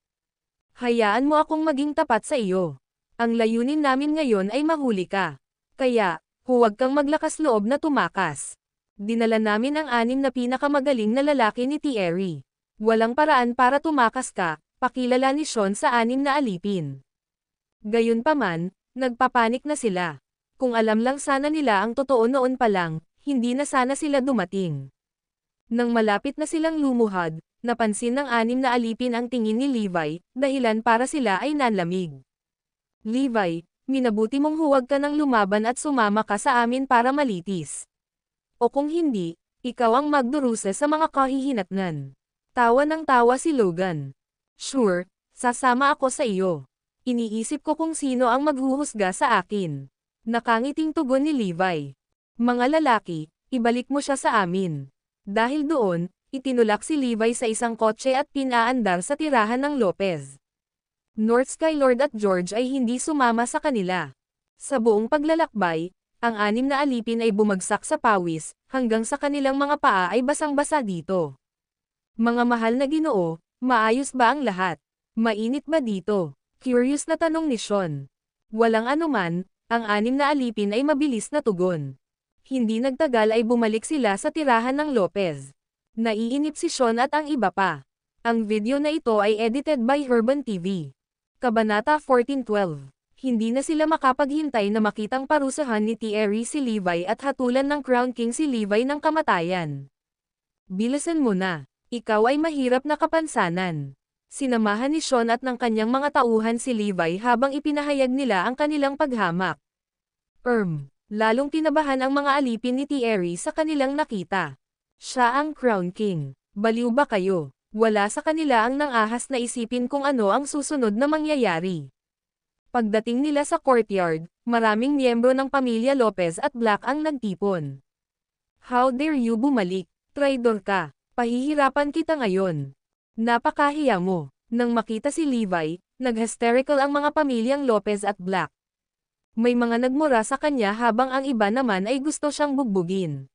Hayaan mo akong maging tapat sa iyo. Ang layunin namin ngayon ay mahuli ka. Kaya, huwag kang maglakas loob na tumakas. Dinala namin ang 6 na pinakamagaling na lalaki ni Thierry. Walang paraan para tumakas ka, pakilala ni Sean sa 6 na alipin. Gayunpaman, nagpapanik na sila. Kung alam lang sana nila ang totoo noon pa lang, hindi na sana sila dumating. Nang malapit na silang lumuhad, napansin ng 6 na alipin ang tingin ni Levi, dahilan para sila ay nanlamig. Levi, minabuti mong huwag ka nang lumaban at sumama ka sa amin para malitis. O kung hindi, ikaw ang magdurusa sa mga kahihinatnan. Tawa ng tawa si Logan. Sure, sasama ako sa iyo. Iniisip ko kung sino ang maghuhusga sa akin. Nakangiting tugon ni Levi. Mga lalaki, ibalik mo siya sa amin. Dahil doon, itinulak si Levi sa isang kotse at pinaandar sa tirahan ng Lopez. North Skylord at George ay hindi sumama sa kanila. Sa buong paglalakbay, ang 6 na alipin ay bumagsak sa pawis, hanggang sa kanilang mga paa ay basang-basa dito. Mga mahal na Ginoo, maayos ba ang lahat? Mainit ba dito? Curious na tanong ni Sean. Walang anuman, ang 6 na alipin ay mabilis na tugon. Hindi nagtagal ay bumalik sila sa tirahan ng Lopez. Naiinip si Sean at ang iba pa. Ang video na ito ay edited by Urban TV. Kabanata 14:12. Hindi na sila makapaghintay na makitang parusahan ni Thierry si Levi at hatulan ng Crown King si Levi ng kamatayan. Bilisan mo na. Ikaw ay mahirap na kapansanan. Sinamahan ni Sean at ng kanyang mga tauhan si Levi habang ipinahayag nila ang kanilang paghamak. Lalong kinabahan ang mga alipin ni Thierry sa kanilang nakita. Siya ang Crown King. Baliw ba kayo? Wala sa kanila ang nangahas na isipin kung ano ang susunod na mangyayari. Pagdating nila sa courtyard, maraming miyembro ng pamilya Lopez at Black ang nagtipon. How dare you bumalik? Traidor ka. Pahihirapan kita ngayon. Napakahiya mo. Nang makita si Levi, nag-hysterical ang mga pamilyang Lopez at Black. May mga nagmura sa kanya habang ang iba naman ay gusto siyang bugbugin.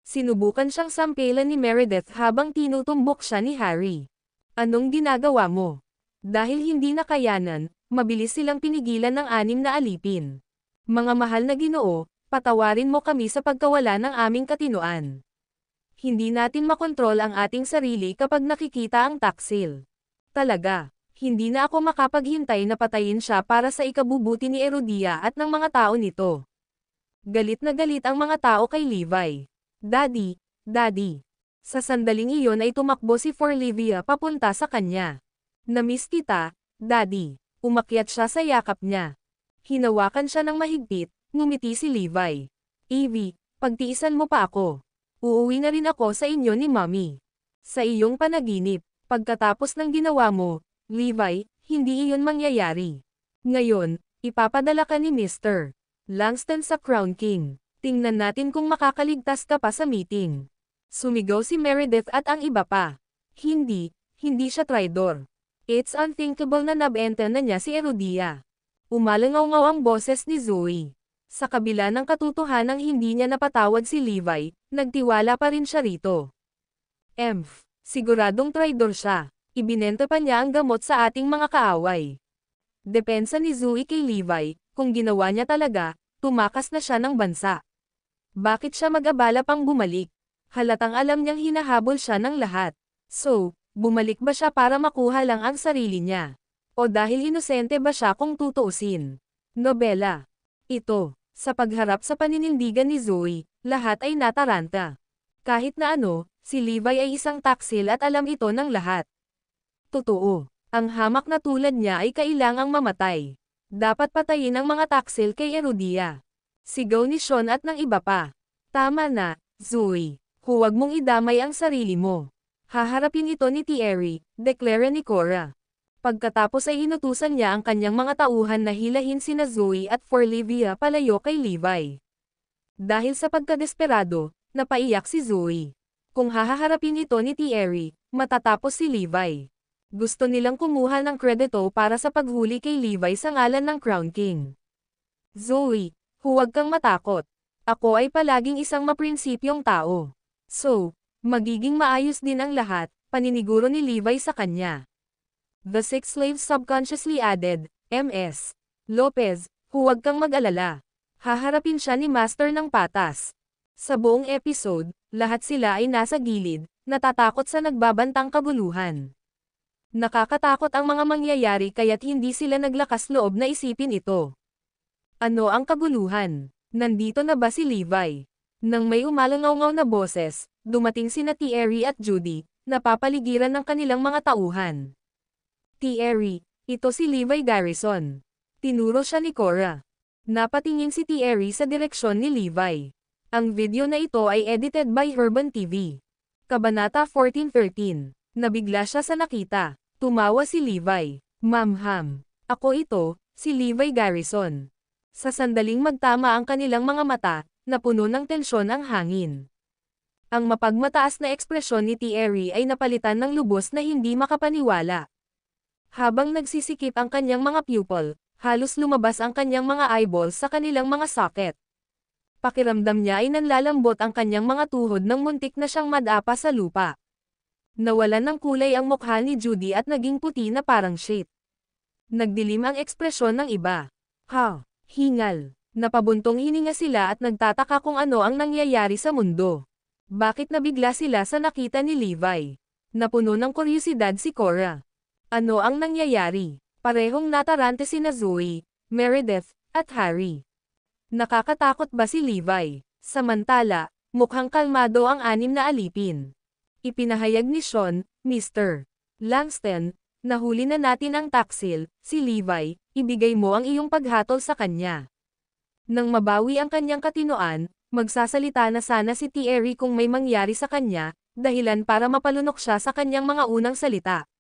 Sinubukan siyang sampelan ni Meredith habang tinutumbok siya ni Harry. Anong ginagawa mo? Dahil hindi nakayanan, mabilis silang pinigilan ng 6 na alipin. Mga mahal na Ginoo, patawarin mo kami sa pagkawala ng aming katinuan. Hindi natin makontrol ang ating sarili kapag nakikita ang taksil. Talaga, hindi na ako makapaghintay na patayin siya para sa ikabubuti ni Erudia at ng mga tao nito. Galit na galit ang mga tao kay Levi. Daddy, Daddy. Sa sandaling iyon ay tumakbo si Forlivia papunta sa kanya. Namiss kita, Daddy. Umakyat siya sa yakap niya. Hinawakan siya ng mahigpit, ngumiti si Levi. Evie, pagtiisan mo pa ako. Uuwi na rin ako sa inyo ni Mommy. Sa iyong panaginip, pagkatapos ng ginawa mo, Levi, hindi iyon mangyayari. Ngayon, ipapadala ka ni Mr. Langston sa Crown King. Tingnan natin kung makakaligtas ka pa sa meeting. Sumigaw si Meredith at ang iba pa. Hindi siya traidor. It's unthinkable na nabenta na niya si Erudia. Umalangaw-ngaw ang boses ni Zoe. Sa kabila ng katotohanang hindi niya napatawad si Levi, nagtiwala pa rin siya rito. Siguradong traidor siya. Ibinenta pa niya ang gamot sa ating mga kaaway. Depensa ni Zoe kay Levi, kung ginawa niya talaga, tumakas na siya ng bansa. Bakit siya mag-abala pang bumalik? Halatang alam niyang hinahabol siya ng lahat. So, bumalik ba siya para makuha lang ang sarili niya? O dahil inosente ba siya kung tutuusin? Nobela. Ito, sa pagharap sa paninindigan ni Zoe, lahat ay nataranta. Kahit na ano, si Levi ay isang taksil at alam ito ng lahat. Totoo, ang hamak na tulad niya ay kailangang mamatay. Dapat patayin ang mga taksil kay Erudia. Sigaw ni Sean at ng iba pa. Tama na, Zoe. Huwag mong idamay ang sarili mo. Haharapin ito ni Thierry, deklara ni Cora. Pagkatapos ay inutusan niya ang kanyang mga tauhan na hilahin sina Zoe at Forlivia palayo kay Levi. Dahil sa pagkadesperado, napaiyak si Zoe. Kung haharapin ito ni Thierry, matatapos si Levi. Gusto nilang kumuha ng kredito para sa paghuli kay Levi sa ngalan ng Crown King. Zoe, huwag kang matakot. Ako ay palaging isang maprinsipyong tao. So, magiging maayos din ang lahat, paniniguro ni Levi sa kanya. The Six Slaves subconsciously added, Ms. Lopez, huwag kang mag-alala. Haharapin siya ni Master ng patas. Sa buong episode, lahat sila ay nasa gilid, natatakot sa nagbabantang kaguluhan. Nakakatakot ang mga mangyayari kaya't hindi sila naglakas loob na isipin ito. Ano ang kaguluhan? Nandito na ba si Levi? Nang may umalangaw-ngaw na boses, dumating sina Thierry at Judy, napapaligiran ng kanilang mga tauhan. Thierry, ito si Levi Garrison. Tinuro siya ni Cora. Napatingin si Thierry sa direksyon ni Levi. Ang video na ito ay edited by Urban TV. Kabanata 14:13. Nabigla siya sa nakita. Tumawa si Levi. Ma'am, ako ito, si Levi Garrison. Sa sandaling magtama ang kanilang mga mata, napuno ng tensyon ang hangin. Ang mapagmataas na ekspresyon ni Thierry ay napalitan ng lubos na hindi makapaniwala. Habang nagsisikip ang kanyang mga pupil, halos lumabas ang kanyang mga eyeballs sa kanilang mga socket. Pakiramdam niya ay nanlalambot ang kanyang mga tuhod nang muntik na siyang madapa sa lupa. Nawalan ng kulay ang mukha ni Judy at naging puti na parang shit. Nagdilim ang ekspresyon ng iba. Hingal. Napabuntong hininga sila at nagtataka kung ano ang nangyayari sa mundo. Bakit nabigla sila sa nakita ni Levi? Napuno ng kuryosidad si Cora. Ano ang nangyayari? Parehong natarante sina Zoe, Meredith, at Harry. Nakakatakot ba si Levi? Samantala, mukhang kalmado ang 6 na alipin. Ipinahayag ni Sean, Mr. Langston, nahuli na natin ang taksil, si Levi, ibigay mo ang iyong paghatol sa kanya. Nang mabawi ang kanyang katinoan, magsasalita na sana si Thierry kung may mangyari sa kanya, dahilan para mapalunok siya sa kanyang mga unang salita.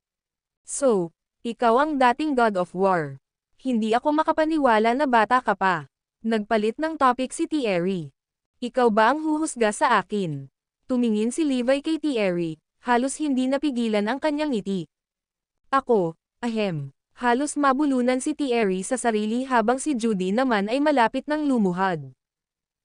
So, ikaw ang dating God of War. Hindi ako makapaniwala na bata ka pa. Nagpalit ng topic si Thierry. Ikaw ba ang huhusga sa akin? Tumingin si Levi kay Thierry, halos hindi napigilan ang kanyang ngiti. Ako, Halos mabulunan si Thierry sa sarili habang si Judy naman ay malapit ng lumuhad.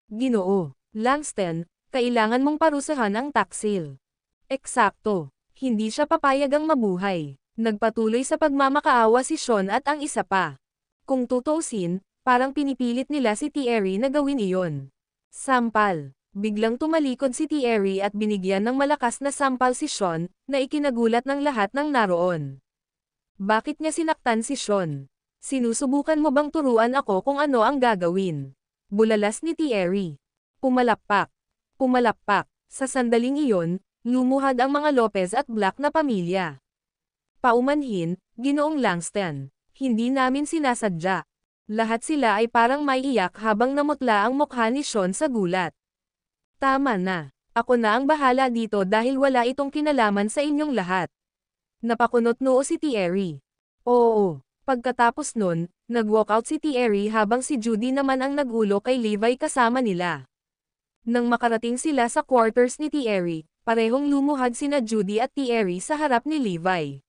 Ginoo, Langston, kailangan mong parusahan ang taksil. Eksakto. Hindi siya papayagang mabuhay. Nagpatuloy sa pagmamakaawa si Sean at ang isa pa. Kung tutuusin, parang pinipilit nila si Thierry na gawin iyon. Sampal. Biglang tumalikod si Thierry at binigyan ng malakas na sampal si Sean, na ikinagulat ng lahat ng naroon. Bakit niya sinaktan si Sean? Sinusubukan mo bang turuan ako kung ano ang gagawin? Bulalas ni Thierry. Pumalakpak. Pumalakpak. Sa sandaling iyon, lumuhad ang mga Lopez at Black na pamilya. Paumanhin, Ginoong Langston. Hindi namin sinasadya. Lahat sila ay parang maiiyak habang namutla ang mukha ni Sean sa gulat. Tama na. Ako na ang bahala dito dahil wala itong kinalaman sa inyong lahat. Napakunot noo si Thierry. Oo. Pagkatapos nun, nag-walkout si Thierry habang si Judy naman ang nagulo kay Levi kasama nila. Nang makarating sila sa quarters ni Thierry, parehong lumuhad sina Judy at Thierry sa harap ni Levi.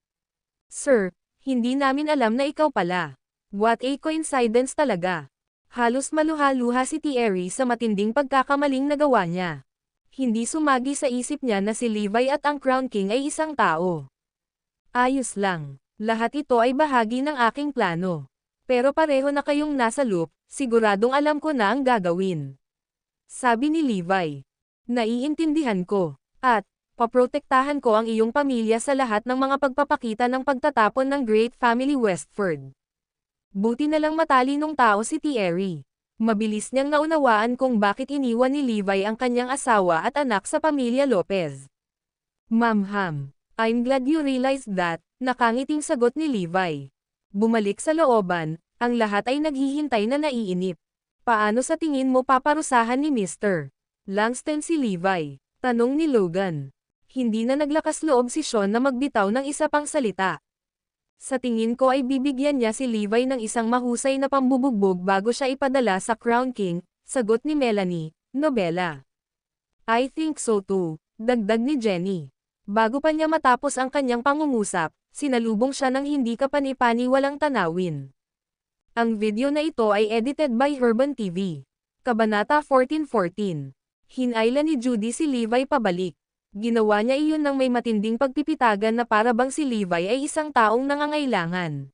Sir, hindi namin alam na ikaw pala. What a coincidence talaga. Halos maluha-luha si Thierry sa matinding pagkakamaling nagawa niya. Hindi sumagi sa isip niya na si Levi at ang Crown King ay isang tao. Ayos lang. Lahat ito ay bahagi ng aking plano. Pero pareho na kayong nasa loop, siguradong alam ko na ang gagawin. Sabi ni Levi. Naiintindihan ko. At, paprotektahan ko ang iyong pamilya sa lahat ng mga pagpapakita ng pagtatapon ng Great Family Westford. Buti na lang matalinong tao si Thierry. Mabilis niyang naunawaan kung bakit iniwan ni Levi ang kanyang asawa at anak sa pamilya Lopez. Ma'am, I'm glad you realized that, nakangiting sagot ni Levi. Bumalik sa looban, ang lahat ay naghihintay na naiinip. Paano sa tingin mo paparusahan ni Mr. Langston si Levi? Tanong ni Logan. Hindi na naglakas loob si Sean na magbitaw ng isa pang salita. Sa tingin ko ay bibigyan niya si Levi ng isang mahusay na pambubugbog bago siya ipadala sa Crown King, sagot ni Melanie, Nobela. I think so too, dagdag ni Jenny. Bago pa niya matapos ang kanyang pangungusap, sinalubong siya ng hindi kapani-paniwalang tanawin. Ang video na ito ay edited by Herban TV. Kabanata 14:14. Hinayla ni Judy si Levi pabalik. Ginawa niya iyon ng may matinding pagpipitagan na para bang si Levi ay isang taong nangangailangan.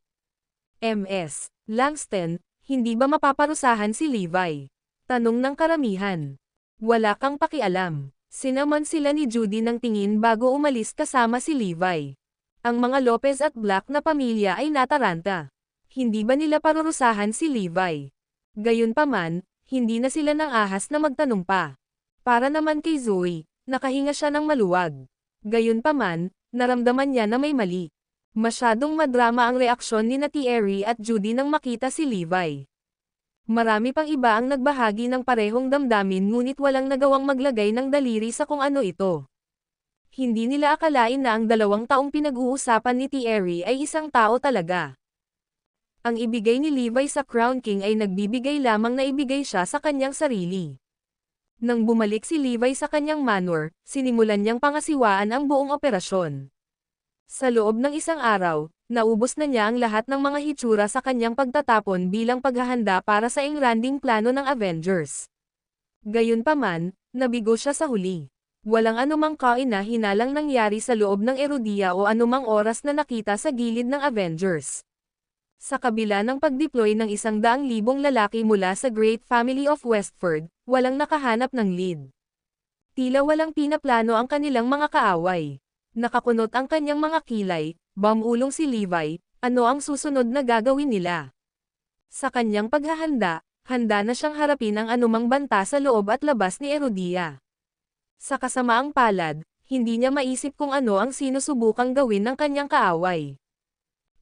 Ms. Langston, hindi ba mapaparusahan si Levi? Tanong ng karamihan. Wala kang pakialam. Sinaman sila ni Judy ng tingin bago umalis kasama si Levi. Ang mga Lopez at Black na pamilya ay nataranta. Hindi ba nila parurusahan si Levi? Gayunpaman, hindi na sila nang ahas na magtanong pa. Para naman kay Zoe, nakahinga siya ng maluwag. Gayunpaman, naramdaman niya na may mali. Masyadong madrama ang reaksyon ni Thierry at Judy nang makita si Levi. Marami pang iba ang nagbahagi ng parehong damdamin ngunit walang nagawang maglagay ng daliri sa kung ano ito. Hindi nila akalain na ang 2 taong pinag-uusapan ni Thierry ay isang tao talaga. Ang ibigay ni Levi sa Crown King ay nagbibigay lamang na ibigay siya sa kanyang sarili. Nang bumalik si Levi sa kanyang manor, sinimulan niyang pangasiwaan ang buong operasyon. Sa loob ng isang araw, naubos na niya ang lahat ng mga hitsura sa kanyang pagtatapon bilang paghahanda para sa engranding plano ng Avengers. Gayunpaman, nabigo siya sa huli. Walang anumang kaina-hinalang nangyari sa loob ng Erudia o anumang oras na nakita sa gilid ng Avengers. Sa kabila ng pag-deploy ng 100,000 lalaki mula sa Great Family of Westford, walang nakahanap ng lead. Tila walang pinaplano ang kanilang mga kaaway. Nakakunot ang kanyang mga kilay, bumulong si Levi, ano ang susunod na gagawin nila? Sa kanyang paghahanda, handa na siyang harapin ang anumang banta sa loob at labas ni Erudia. Sa kasamaang palad, hindi niya maisip kung ano ang sinusubukang gawin ng kanyang kaaway.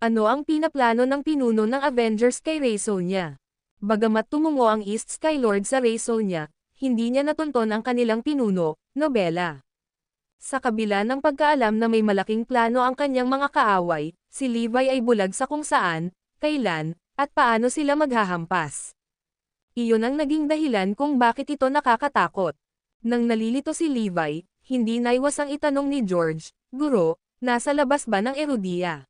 Ano ang pinaplano ng pinuno ng Avengers kay Raysonia? Bagamat tumungo ang East Skylord sa Raysonia, hindi niya natunton ang kanilang pinuno, Nobela. Sa kabila ng pagkaalam na may malaking plano ang kanyang mga kaaway, si Levi ay bulag sa kung saan, kailan, at paano sila maghahampas. Iyon ang naging dahilan kung bakit ito nakakatakot. Nang nalilito si Levi, hindi naiwasang itanong ni George, Guro, nasa labas ba ng Erudia?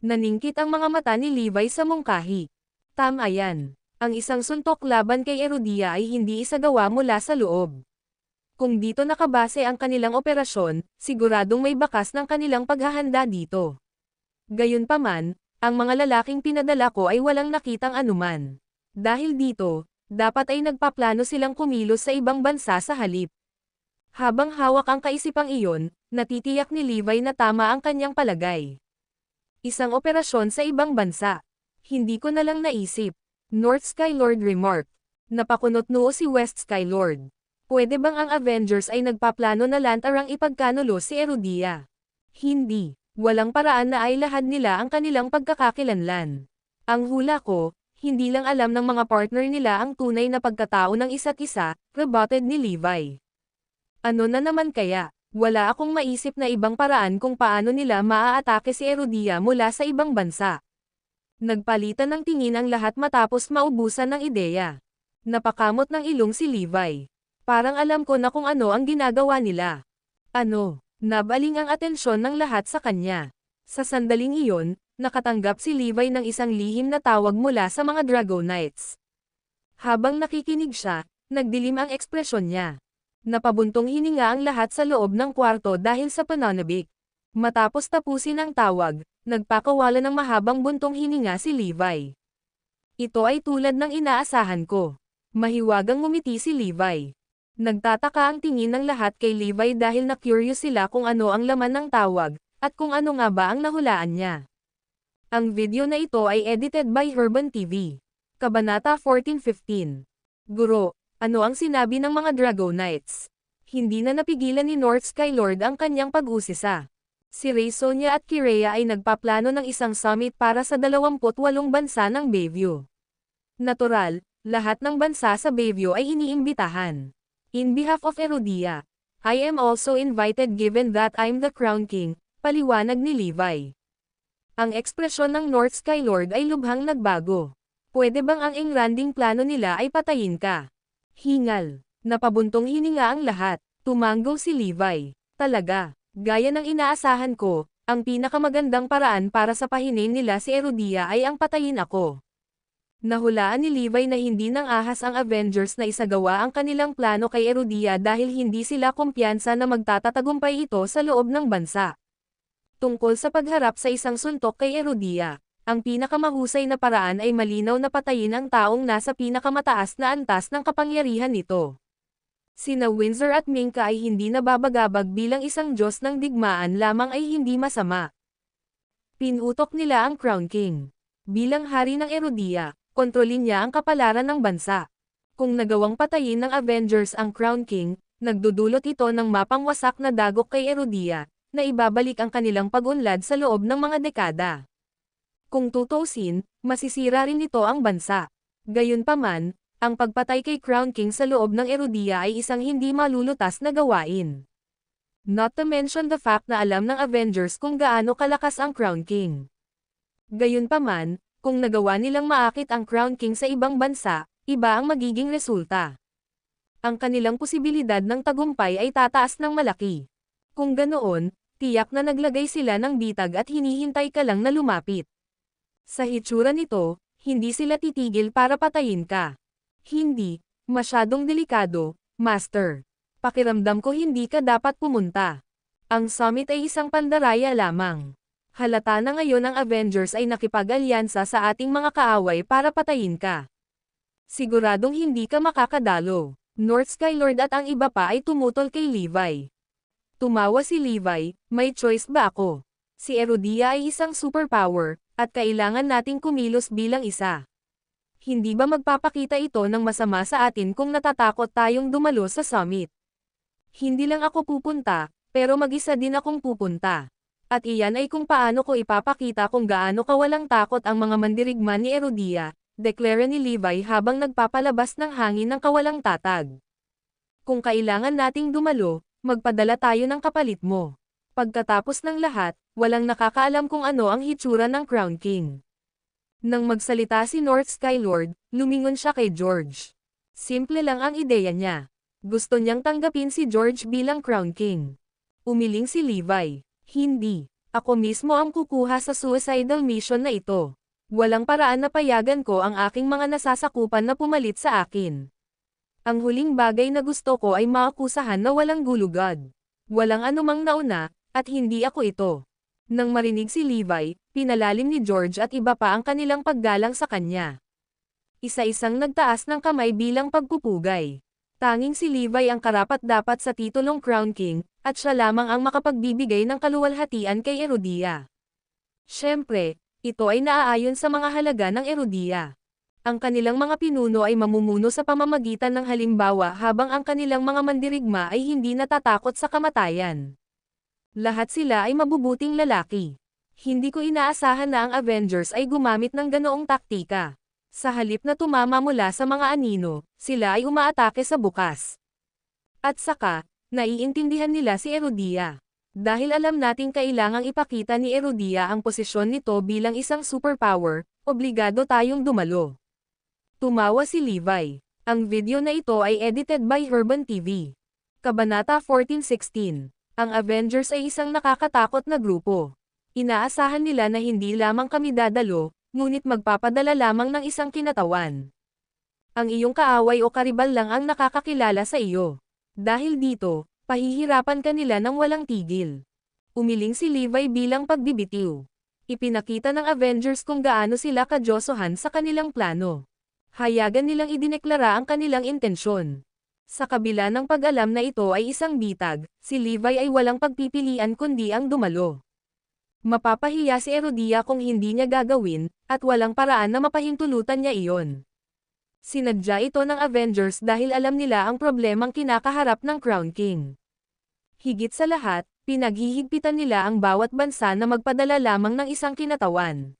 Naningkit ang mga mata ni Levi sa mungkahi. Tama yan. Ang isang suntok laban kay Erudia ay hindi isagawa mula sa loob. Kung dito nakabase ang kanilang operasyon, siguradong may bakas ng kanilang paghahanda dito. Gayunpaman, ang mga lalaking pinadala ko ay walang nakitang anuman. Dahil dito, dapat ay nagpaplano silang kumilos sa ibang bansa sa halip. Habang hawak ang kaisipang iyon, natitiyak ni Levi na tama ang kanyang palagay. Isang operasyon sa ibang bansa. Hindi ko na lang naisip. North Skylord remarked. Napakunot noo si West Skylord. Pwede bang ang Avengers ay nagpaplano na lantarang ipagkanulo si Erudia? Hindi. Walang paraan na ay lahad nila ang kanilang pagkakakilanlan. Ang hula ko, hindi lang alam ng mga partner nila ang tunay na pagkatao ng isa't isa, rebutted ni Levi. Ano na naman kaya? Wala akong maisip na ibang paraan kung paano nila maaatake si Erudia mula sa ibang bansa. Nagpalitan ng tingin ang lahat matapos maubusan ng ideya. Napakamot ng ilong si Levi. Parang alam ko na kung ano ang ginagawa nila. Ano? Nabaling ang atensyon ng lahat sa kanya. Sa sandaling iyon, nakatanggap si Levi ng isang lihim na tawag mula sa mga Dragonites. Habang nakikinig siya, nagdilim ang ekspresyon niya. Napabuntong hininga ang lahat sa loob ng kwarto dahil sa pananabik. Matapos tapusin ang tawag, nagpakawala ng mahabang buntong hininga si Levi. Ito ay tulad ng inaasahan ko. Mahiwagang ngumiti si Levi. Nagtataka ang tingin ng lahat kay Levi dahil na-curious sila kung ano ang laman ng tawag, at kung ano nga ba ang nahulaan niya. Ang video na ito ay edited by Herban TV. Kabanata 14-15. Guro, ano ang sinabi ng mga Dragonites? Hindi na napigilan ni North Skylord ang kanyang pag-usisa. Si Rey Sonia at Kirea ay nagpaplano ng isang summit para sa 28 bansa ng Bayview. Natural, lahat ng bansa sa Bayview ay iniimbitahan. In behalf of Erudia, I am also invited given that I'm the Crown King, paliwanag ni Levi. Ang ekspresyon ng North Skylord ay lubhang nagbago. Pwede bang ang engranding plano nila ay patayin ka? Hingal. Napabuntong hininga ang lahat. Tumanggo si Levi. Talaga, gaya ng inaasahan ko, ang pinakamagandang paraan para sa pahinin nila si Erudia ay ang patayin ako. Nahulaan ni Levi na hindi nang ahas ang Avengers na isagawa ang kanilang plano kay Erudia dahil hindi sila kumpiyansa na magtatatagumpay ito sa loob ng bansa. Tungkol sa pagharap sa isang suntok kay Erudia, ang pinakamahusay na paraan ay malinaw na patayin ang taong nasa pinakamataas na antas ng kapangyarihan nito. Sina Windsor at Minka ay hindi nababagabag bilang isang Diyos ng digmaan lamang ay hindi masama. Pinutok nila ang Crown King. Bilang hari ng Erudia, kontrolin niya ang kapalaran ng bansa. Kung nagawang patayin ng Avengers ang Crown King, nagdudulot ito ng mapangwasak na dagok kay Erudia, na ibabalik ang kanilang pag-unlad sa loob ng mga dekada. Kung tutuusin, masisira rin ito ang bansa. Gayunpaman, ang pagpatay kay Crown King sa loob ng Erudia ay isang hindi malulutas na gawain. Not to mention the fact na alam ng Avengers kung gaano kalakas ang Crown King. Gayunpaman, kung nagawa nilang maakit ang Crown King sa ibang bansa, iba ang magiging resulta. Ang kanilang posibilidad ng tagumpay ay tataas ng malaki. Kung ganoon, tiyak na naglagay sila ng bitag at hinihintay ka lang na lumapit. Sa hitsura nito, hindi sila titigil para patayin ka. Hindi, masyadong delikado, Master. Pakiramdam ko hindi ka dapat pumunta. Ang summit ay isang pandaraya lamang. Halata na ngayon ang Avengers ay nakipag-alyansa sa ating mga kaaway para patayin ka. Siguradong hindi ka makakadalo. North Skylord at ang iba pa ay tumutol kay Levi. Tumawa si Levi, may choice ba ako? Si Erudia ay isang superpower, at kailangan nating kumilos bilang isa. Hindi ba magpapakita ito ng masama sa atin kung natatakot tayong dumalo sa summit? Hindi lang ako pupunta, pero mag-isa din akong pupunta. At iyan ay kung paano ko ipapakita kung gaano kawalang takot ang mga mandirigman ni Erudia, deklara ni Levi habang nagpapalabas ng hangin ng kawalang tatag. Kung kailangan nating dumalo, magpadala tayo ng kapalit mo. Pagkatapos ng lahat, walang nakakaalam kung ano ang hitsura ng Crown King. Nang magsalita si North Skylord, lumingon siya kay George. Simple lang ang ideya niya. Gusto niyang tanggapin si George bilang Crown King. Umiling si Levi. Hindi. Ako mismo ang kukuha sa suicidal mission na ito. Walang paraan na payagan ko ang aking mga nasasakupan na pumalit sa akin. Ang huling bagay na gusto ko ay maakusahan na walang gulugad. Walang anumang nauna, at hindi ako ito. Nang marinig si Levi, pinalalim ni George at iba pa ang kanilang paggalang sa kanya. Isa-isang nagtaas ng kamay bilang pagpupugay. Tanging si Levi ang karapat-dapat sa titulong Crown King, at siya lamang ang makapagbibigay ng kaluwalhatian kay Erodia. Siyempre, ito ay naaayon sa mga halaga ng Erodia. Ang kanilang mga pinuno ay mamumuno sa pamamagitan ng halimbawa habang ang kanilang mga mandirigma ay hindi natatakot sa kamatayan. Lahat sila ay mabubuting lalaki. Hindi ko inaasahan na ang Avengers ay gumamit ng ganoong taktika. Sa halip na tumama mula sa mga anino, sila ay umaatake sa bukas. At saka, naiintindihan nila si Erodia. Dahil alam nating kailangang ipakita ni Erodia ang posisyon nito bilang isang superpower, obligado tayong dumalo. Tumawa si Levi. Ang video na ito ay edited by Herban TV. Kabanata 14:16. Ang Avengers ay isang nakakatakot na grupo. Inaasahan nila na hindi lamang kami dadalo, ngunit magpapadala lamang ng isang kinatawan. Ang iyong kaaway o karibal lang ang nakakakilala sa iyo. Dahil dito, pahihirapan ka nila ng walang tigil. Umiling si Levi bilang pagbibitiw. Ipinakita ng Avengers kung gaano sila kadyosohan sa kanilang plano. Hayagan nilang idineklara ang kanilang intensyon. Sa kabila ng pag-alam na ito ay isang bitag, si Levi ay walang pagpipilian kundi ang dumalo. Mapapahiya si Erodia kung hindi niya gagawin, at walang paraan na mapahintulutan niya iyon. Sinadya ito ng Avengers dahil alam nila ang problemang kinakaharap ng Crown King. Higit sa lahat, pinaghihigpitan nila ang bawat bansa na magpadala lamang ng isang kinatawan.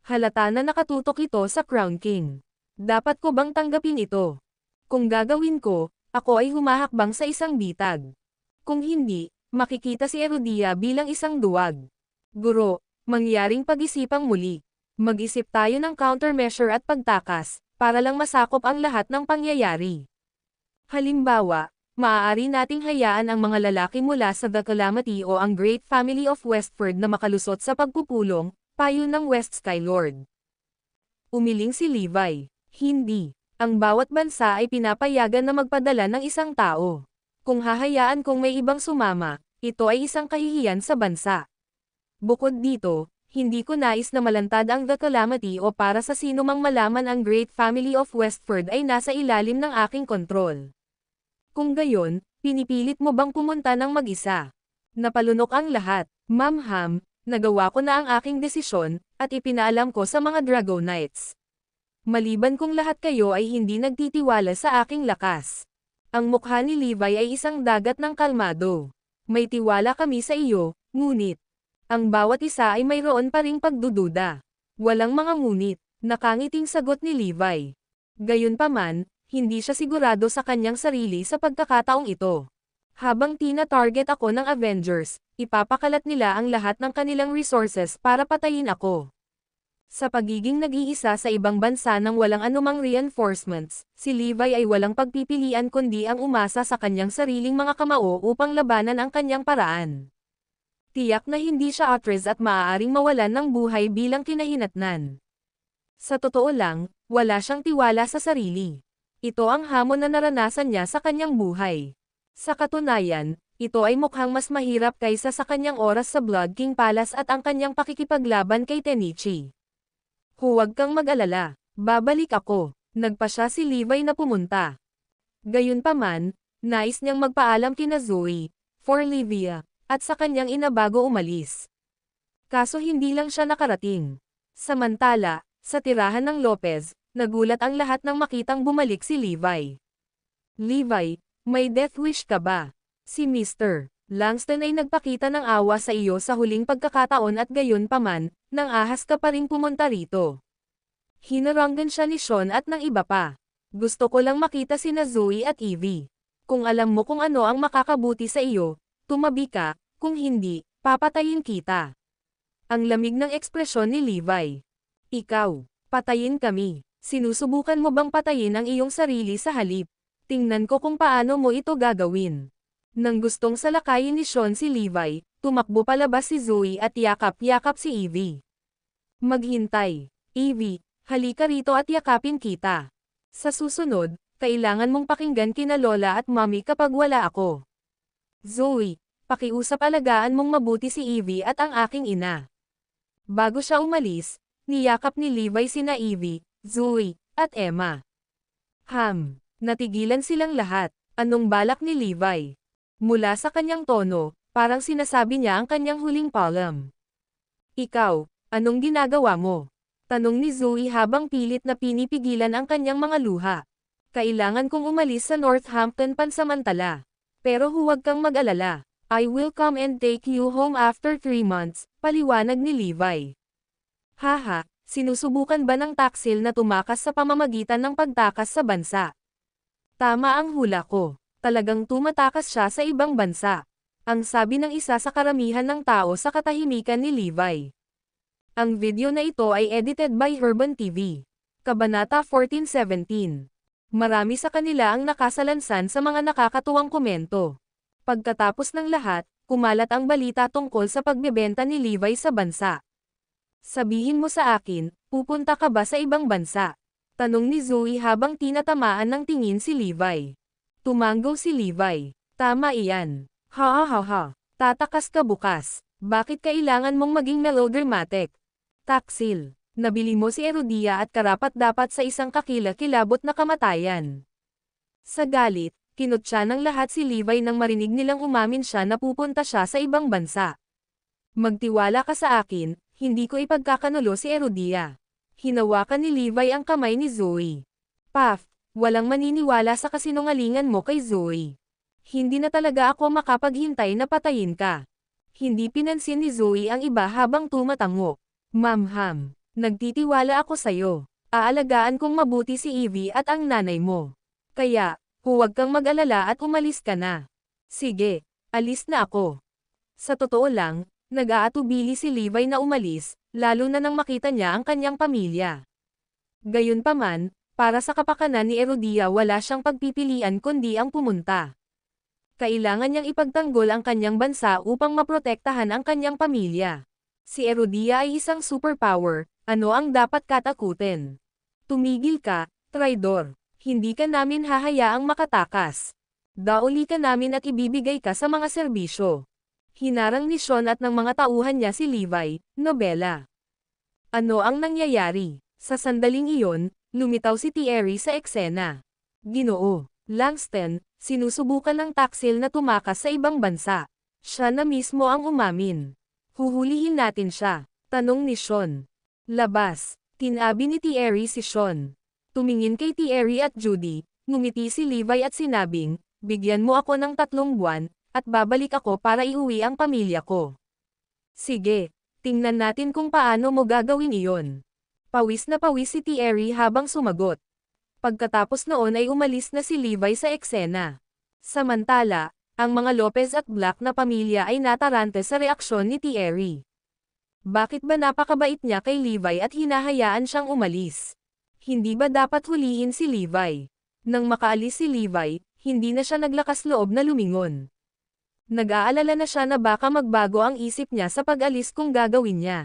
Halata na nakatutok ito sa Crown King. Dapat ko bang tanggapin ito? Kung gagawin ko, ako ay humahakbang sa isang bitag. Kung hindi, makikita si Erodia bilang isang duwag. Guro, mangyaring pag-isipang muli. Mag-isip tayo ng countermeasure at pagtakas, para lang masakop ang lahat ng pangyayari. Halimbawa, maaari nating hayaan ang mga lalaki mula sa The Calamity o ang Great Family of Westford na makalusot sa pagpupulong, payo ng West Skylord. Umiling si Levi. Hindi. Ang bawat bansa ay pinapayagan na magpadala ng isang tao. Kung hahayaan kong may ibang sumama, ito ay isang kahihiyan sa bansa. Bukod dito, hindi ko nais na malantad ang The Calamity o para sa sino mang malaman ang Great Family of Westford ay nasa ilalim ng aking kontrol. Kung gayon, pinipilit mo bang pumunta ng mag-isa? Napalunok ang lahat. Ma'am Ham, nagawa ko na ang aking desisyon, at ipinaalam ko sa mga Dragonites. Maliban kung lahat kayo ay hindi nagtitiwala sa aking lakas. Ang mukha ni Levi ay isang dagat ng kalmado. May tiwala kami sa iyo, ngunit ang bawat isa ay mayroon pa ring pagdududa. Walang mga ngunit, nakangiting sagot ni Levi. Gayunpaman, hindi siya sigurado sa kanyang sarili sa pagkakataong ito. Habang tina-target ako ng Avengers, ipapakalat nila ang lahat ng kanilang resources para patayin ako. Sa pagiging nag-iisa sa ibang bansa nang walang anumang reinforcements, si Levi ay walang pagpipilian kundi ang umasa sa kanyang sariling mga kamao upang labanan ang kanyang paraan. Tiyak na hindi siya atras at maaaring mawalan ng buhay bilang kinahinatnan. Sa totoo lang, wala siyang tiwala sa sarili. Ito ang hamon na naranasan niya sa kanyang buhay. Sa katunayan, ito ay mukhang mas mahirap kaysa sa kanyang oras sa Blood King Palace at ang kanyang pakikipaglaban kay Tenichi. Huwag kang mag-alala, babalik ako. Nagpa siya si Levi na pumunta. Gayunpaman, nais niyang magpaalam kina Zoe, Forlivia, at sa kanyang ina bago umalis. Kaso hindi lang siya nakarating. Samantala, sa tirahan ng Lopez, nagulat ang lahat nang makitang bumalik si Levi. Levi, may death wish ka ba? Si Mr. Langston ay nagpakita ng awa sa iyo sa huling pagkakataon at gayon paman, nang ahas ka pa ring pumunta rito. Hinaranggan siya ni Sean at ng iba pa. Gusto ko lang makita sina Zoe at Evie. Kung alam mo kung ano ang makakabuti sa iyo, tumabi ka, kung hindi, papatayin kita. Ang lamig ng ekspresyon ni Levi. Ikaw, patayin kami. Sinusubukan mo bang patayin ang iyong sarili sa halip? Tingnan ko kung paano mo ito gagawin. Nang gustong salakayin ni Sean si Levi, Tumakbo palabas si Zoe at yakap-yakap si Evie. Maghintay. Evie, halika rito at yakapin kita. Sa susunod, kailangan mong pakinggan kina Lola at Mommy kapag wala ako. Zoe, pakiusap alagaan mong mabuti si Evie at ang aking ina. Bago siya umalis, niyakap ni Levi sina Evie, Zoe, at Emma. Natigilan silang lahat. Anong balak ni Levi? Mula sa kanyang tono, parang sinasabi niya ang kanyang huling palam. Ikaw, anong ginagawa mo? Tanong ni Zoe habang pilit na pinipigilan ang kanyang mga luha. Kailangan kong umalis sa Northampton pansamantala. Pero huwag kang mag-alala. I will come and take you home after 3 months, paliwanag ni Levi. Haha, sinusubukan ba ng taksil na tumakas sa pamamagitan ng pagtakas sa bansa? Tama ang hula ko. Talagang tumatakas siya sa ibang bansa. Ang sabi ng isa sa karamihan ng tao sa katahimikan ni Levi. Ang video na ito ay edited by Herban TV. Kabanata 14-17. Marami sa kanila ang nakasalansan sa mga nakakatuwang komento. Pagkatapos ng lahat, kumalat ang balita tungkol sa pagbebenta ni Levi sa bansa. Sabihin mo sa akin, pupunta ka ba sa ibang bansa? Tanong ni Zoe habang tinatamaan ng tingin si Levi. Tumanggo si Levi. Tama iyan. Ha ha ha ha. Tatakas ka bukas. Bakit kailangan mong maging melodramatic? Taksil. Nabili mo si Erudia at karapat-dapat sa isang kakilakilabot na kamatayan. Sa galit, kinutya ng lahat si Levi nang marinig nilang umamin siya na pupunta siya sa ibang bansa. Magtiwala ka sa akin, hindi ko ipagkakanulo si Erudia. Hinawakan ni Levi ang kamay ni Zoe. Puff, walang maniniwala sa kasinungalingan mo kay Zoe. Hindi na talaga ako makapaghintay na patayin ka. Hindi pinansin ni Zoe ang iba habang tumatango. Ma'am, nagtitiwala ako sa'yo. Aalagaan kong mabuti si Evie at ang nanay mo. Kaya, huwag kang mag-alala at umalis ka na. Sige, alis na ako. Sa totoo lang, nag-aatubili si Levi na umalis, lalo na nang makita niya ang kanyang pamilya. Gayunpaman, para sa kapakanan ni Erudia wala siyang pagpipilian kundi ang pumunta. Kailangan niyang ipagtanggol ang kanyang bansa upang maprotektahan ang kanyang pamilya. Si Erudia ay isang superpower, ano ang dapat katakutin? Tumigil ka, traidor. Hindi ka namin hahayaang makatakas. Dauli ka namin at ibibigay ka sa mga serbisyo. Hinarang ni Sean at ng mga tauhan niya si Levi, nobela. Ano ang nangyayari? Sa sandaling iyon, lumitaw si Thierry sa eksena. Ginoo, Langston, sinusubukan ng taksil na tumakas sa ibang bansa. Siya na mismo ang umamin. Huhulihin natin siya, tanong ni Sean. Labas, tinabi ni Thierry si Sean. Tumingin kay Thierry at Judy, ngumiti si Levi at sinabing, bigyan mo ako ng 3 buwan, at babalik ako para iuwi ang pamilya ko. Sige, tingnan natin kung paano mo gagawin iyon. Pawis na pawis si Thierry habang sumagot. Pagkatapos noon ay umalis na si Levi sa eksena. Samantala, ang mga Lopez at Black na pamilya ay natarante sa reaksyon ni Thierry. Bakit ba napakabait niya kay Levi at hinahayaan siyang umalis? Hindi ba dapat hulihin si Levi? Nang makaalis si Levi, hindi na siya naglakas loob na lumingon. Nag-aalala na siya na baka magbago ang isip niya sa pag-alis kung gagawin niya.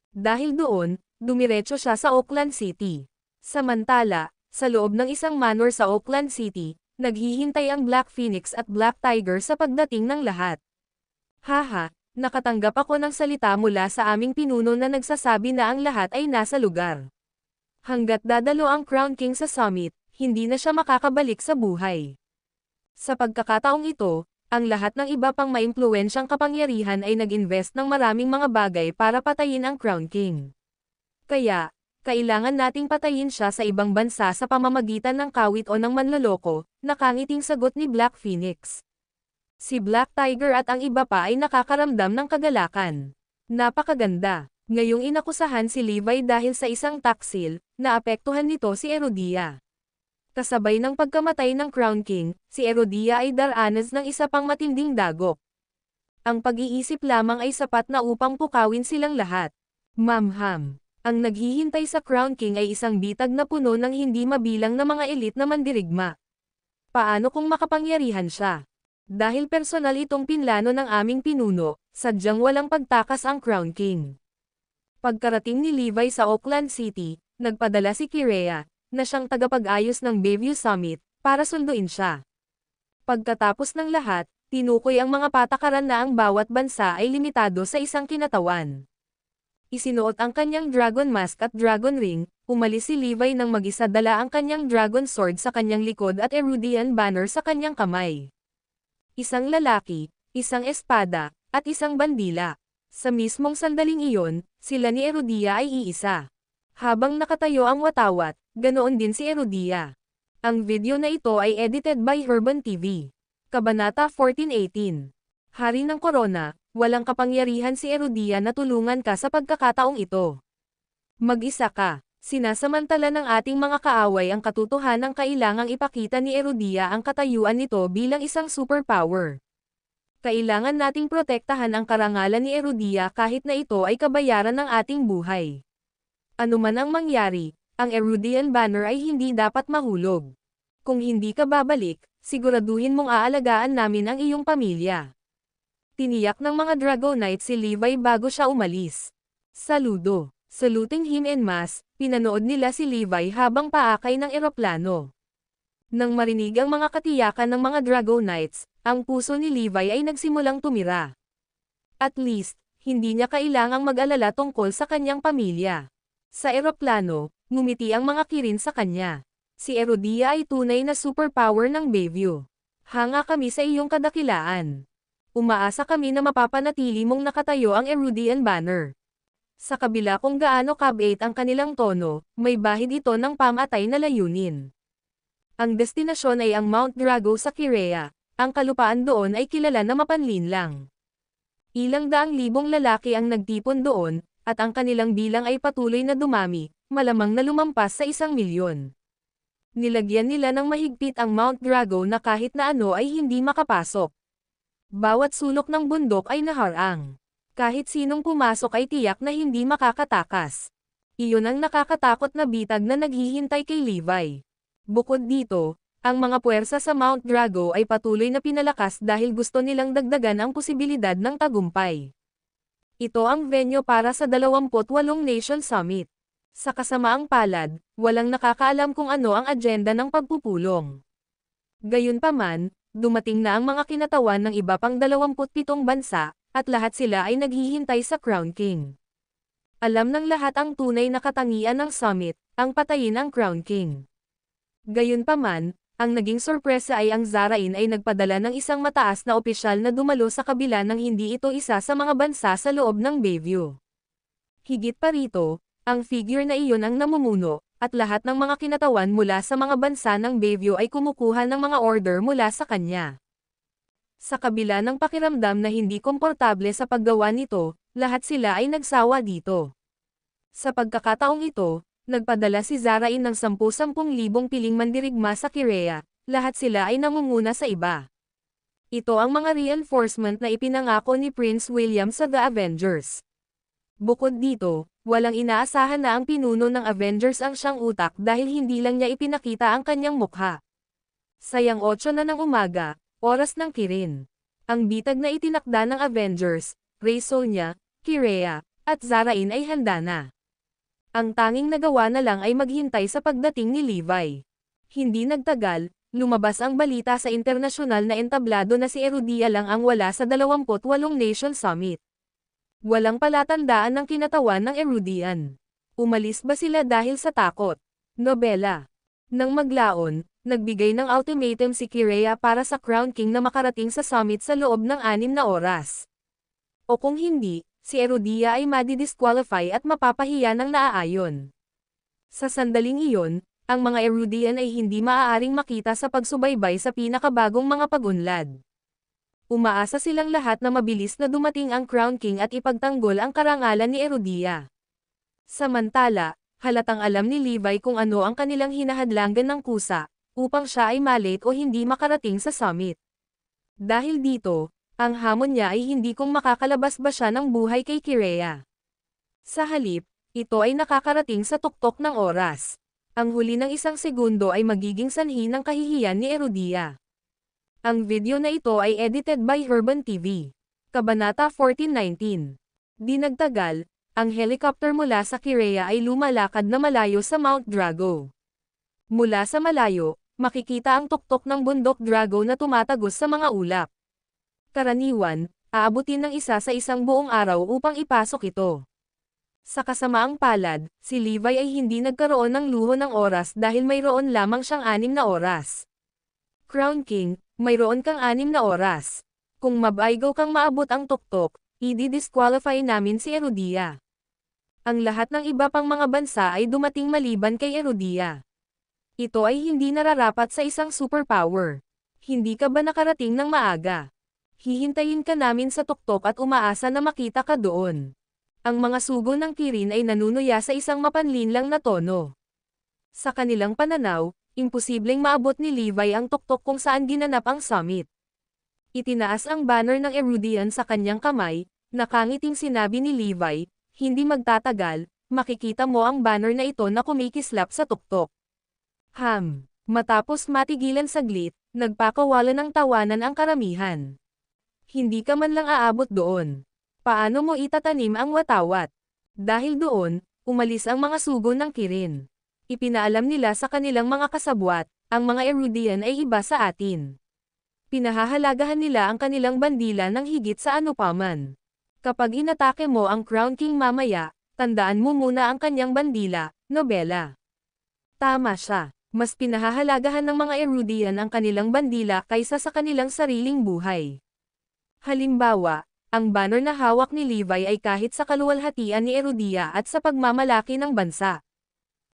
Dahil doon, dumiretso siya sa Auckland City. Samantala, sa loob ng isang manor sa Auckland City, naghihintay ang Black Phoenix at Black Tiger sa pagdating ng lahat. Haha, nakatanggap ako ng salita mula sa aming pinuno na nagsasabi na ang lahat ay nasa lugar. Hanggat dadalo ang Crown King sa summit, hindi na siya makakabalik sa buhay. Sa pagkakataong ito, ang lahat ng iba pang maimpluwensyang kapangyarihan ay nag-invest ng maraming mga bagay para patayin ang Crown King. Kaya, kailangan nating patayin siya sa ibang bansa sa pamamagitan ng kawit o ng manloloko, nakangiting sagot ni Black Phoenix. Si Black Tiger at ang iba pa ay nakakaramdam ng kagalakan. Napakaganda. Ngayong inakusahan si Levi dahil sa isang taksil, naapektuhan nito si Erudia. Kasabay ng pagkamatay ng Crown King, si Erudia ay daranas ng isa pang matinding dagok. Ang pag-iisip lamang ay sapat na upang pukawin silang lahat. Ma'am, ang naghihintay sa Crown King ay isang bitag na puno ng hindi mabilang na mga elite na mandirigma. Paano kung makapangyarihan siya? Dahil personal itong pinlano ng aming pinuno, sadyang walang pagtakas ang Crown King. Pagkarating ni Levi sa Auckland City, nagpadala si Kirea, na siyang tagapag-ayos ng Bayview Summit, para sunduin siya. Pagkatapos ng lahat, tinukoy ang mga patakaran na ang bawat bansa ay limitado sa isang kinatawan. Isinuot ang kanyang dragon mask at dragon ring, umalis si Levi nang mag-isa, dala ang kanyang dragon sword sa kanyang likod at Erudian banner sa kanyang kamay. Isang lalaki, isang espada, at isang bandila. Sa mismong sandaling iyon, sila ni Erudia ay iisa. Habang nakatayo ang watawat, ganoon din si Erudia. Ang video na ito ay edited by Herban TV. Kabanata 14:18. Hari ng Korona, walang kapangyarihan si Erudia na tulungan ka sa pagkakataong ito. Mag-isa ka. Sinasamantala ng ating mga kaaway ang katotohanang kailangang ipakita ni Erudia ang katayuan nito bilang isang superpower. Kailangan nating protektahan ang karangalan ni Erudia kahit na ito ay kabayaran ng ating buhay. Ano man ang mangyari, ang Erudian banner ay hindi dapat mahulog. Kung hindi ka babalik, siguraduhin mong aalagaan namin ang iyong pamilya. Tiniyak ng mga Dragonite si Levi bago siya umalis. Saludo. Saluting him en masse, pinanood nila si Levi habang paakay ng eroplano. Nang marinig ang mga katiyakan ng mga Dragonites, ang puso ni Levi ay nagsimulang tumira. At least, hindi niya kailangang mag-alala tungkol sa kanyang pamilya. Sa eroplano, ngumiti ang mga kirin sa kanya. Si Erudia ay tunay na superpower ng Bayview. Hanga kami sa iyong kadakilaan. Umaasa kami na mapapanatili mong nakatayo ang Erudian banner. Sa kabila kung gaano kabait ang kanilang tono, may bahid ito ng pamatay na layunin. Ang destinasyon ay ang Mount Drago sa Kirea, ang kalupaan doon ay kilala na mapanlinlang. Ilang daang libong lalaki ang nagtipon doon, at ang kanilang bilang ay patuloy na dumami, malamang na lumampas sa 1,000,000. Nilagyan nila ng mahigpit ang Mount Drago na kahit na ano ay hindi makapasok. Bawat sulok ng bundok ay naharang. Kahit sinong pumasok ay tiyak na hindi makakatakas. Iyon ang nakakatakot na bitag na naghihintay kay Levi. Bukod dito, ang mga puwersa sa Mount Drago ay patuloy na pinalakas dahil gusto nilang dagdagan ang posibilidad ng tagumpay. Ito ang venue para sa 28 Nation Summit. Sa kasamaang palad, walang nakakaalam kung ano ang agenda ng pagpupulong. Gayunpaman, dumating na ang mga kinatawan ng iba pang 27 bansa, at lahat sila ay naghihintay sa Crown King. Alam ng lahat ang tunay na katangian ng summit, ang patayin ang Crown King. Gayunpaman, ang naging sorpresa ay ang Zarain ay nagpadala ng isang mataas na opisyal na dumalo sa kabila ng hindi ito isa sa mga bansa sa loob ng Bayview. Higit pa rito, ang figure na iyon ang namumuno, at lahat ng mga kinatawan mula sa mga bansa ng Bayview ay kumukuha ng mga order mula sa kanya. Sa kabila ng pakiramdam na hindi komportable sa paggawa nito, lahat sila ay nagsawa dito. Sa pagkakataong ito, nagpadala si Zarain ng 10,000 piling mandirigma sa Kirea, lahat sila ay nangunguna sa iba. Ito ang mga reinforcement na ipinangako ni Prince William sa The Avengers. Bukod dito, walang inaasahan na ang pinuno ng Avengers ang siyang utak dahil hindi lang niya ipinakita ang kanyang mukha. Sayang 8 na ng umaga, oras ng Kirin. Ang bitag na itinakda ng Avengers, Rey Sonia, Kirea, at Zarain ay handa na. Ang tanging nagawa na lang ay maghintay sa pagdating ni Levi. Hindi nagtagal, lumabas ang balita sa internasyonal na entablado na si Erudia lang ang wala sa 28 Nation Summit. Walang palatandaan ng kinatawan ng Erudian. Umalis ba sila dahil sa takot? Nobela. Nang maglaon, nagbigay ng ultimatum si Kirea para sa Crown King na makarating sa summit sa loob ng 6 na oras. O kung hindi, si Erudia ay madi-disqualify at mapapahiya ng naaayon. Sa sandaling iyon, ang mga Erudian ay hindi maaaring makita sa pagsubaybay sa pinakabagong mga pagunlad. Umaasa silang lahat na mabilis na dumating ang Crown King at ipagtanggol ang karangalan ni Erudia. Samantala, halatang alam ni Levi kung ano ang kanilang hinahadlangan ng kusa, upang siya ay malate o hindi makarating sa summit. Dahil dito, ang hamon niya ay hindi kung makakalabas ba siya ng buhay kay Kirea. Sa halip, ito ay nakakarating sa tuktok ng oras. Ang huli ng 1 segundo ay magiging sanhi ng kahihiyan ni Erudia. Ang video na ito ay edited by Urban TV. Kabanata 1419. Di nagtagal, ang helicopter mula sa Kirea ay lumalakad na malayo sa Mount Drago. Mula sa malayo, makikita ang tuktok ng bundok Drago na tumatagos sa mga ulap. Karaniwan, aabutin ng isa sa isang buong araw upang ipasok ito. Sa kasamaang palad, si Levi ay hindi nagkaroon ng luho ng oras dahil mayroon lamang siyang 6 na oras. Crown King, mayroon kang 6 na oras. Kung mabaigaw kang maabot ang tuktok, i-disqualify namin si Erudia. Ang lahat ng iba pang mga bansa ay dumating maliban kay Erudia. Ito ay hindi nararapat sa isang superpower. Hindi ka ba nakarating ng maaga? Hihintayin ka namin sa tuktok at umaasa na makita ka doon. Ang mga sugo ng Kirin ay nanunuya sa isang mapanlinlang na tono. Sa kanilang pananaw, imposibleng maabot ni Levi ang tuktok kung saan ginanap ang summit. Itinaas ang banner ng Erudian sa kanyang kamay, nakangiting sinabi ni Levi, hindi magtatagal, makikita mo ang banner na ito na kumikislap sa tuktok. Matapos matigilan saglit, nagpakawala ng tawanan ang karamihan. Hindi ka man lang aabot doon. Paano mo itatanim ang watawat? Dahil doon, umalis ang mga sugo ng Kirin. Ipinaalam nila sa kanilang mga kasabwat, ang mga Erudian ay iba sa atin. Pinahahalagahan nila ang kanilang bandila ng higit sa anupaman. Kapag inatake mo ang Crown King mamaya, tandaan mo muna ang kanyang bandila, nobela. Tama siya. Mas pinahahalagahan ng mga Erudian ang kanilang bandila kaysa sa kanilang sariling buhay. Halimbawa, ang banner na hawak ni Levi ay kahit sa kaluwalhatian ni Erudia at sa pagmamalaki ng bansa.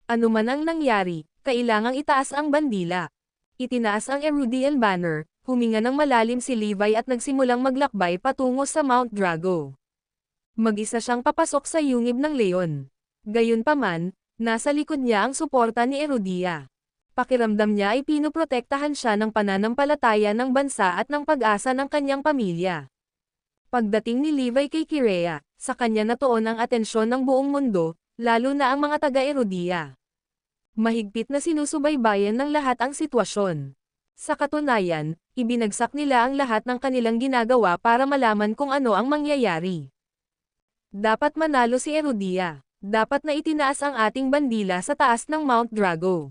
Ano man ang nangyari, kailangang itaas ang bandila. Itinaas ang Erudian banner, huminga ng malalim si Levi at nagsimulang maglakbay patungo sa Mount Drago. Mag-isa siyang papasok sa yungib ng leon. Gayunpaman, nasa likod niya ang suporta ni Erudia. Pakiramdam niya ay pinoprotektahan siya ng pananampalataya ng bansa at ng pag-asa ng kanyang pamilya. Pagdating ni Levi kay Kirea, sa kanya natuon ang atensyon ng buong mundo, lalo na ang mga taga-Erudia. Mahigpit na sinusubaybayan ng lahat ang sitwasyon. Sa katunayan, ibinagsak nila ang lahat ng kanilang ginagawa para malaman kung ano ang mangyayari. Dapat manalo si Erudia. Dapat na itinaas ang ating bandila sa taas ng Mount Drago.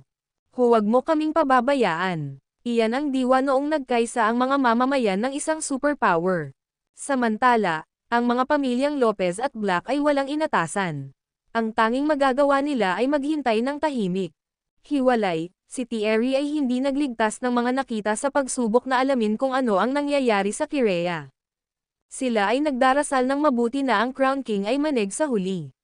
Huwag mo kaming pababayaan. Iyan ang diwa noong nagkaisa ang mga mamamayan ng isang superpower. Samantala, ang mga pamilyang Lopez at Black ay walang inatasan. Ang tanging magagawa nila ay maghintay ng tahimik. Hiwalay, si Thierry ay hindi nagligtas ng mga nakita sa pagsubok na alamin kung ano ang nangyayari sa Kirea. Sila ay nagdarasal ng mabuti na ang Crown King ay manig sa huli.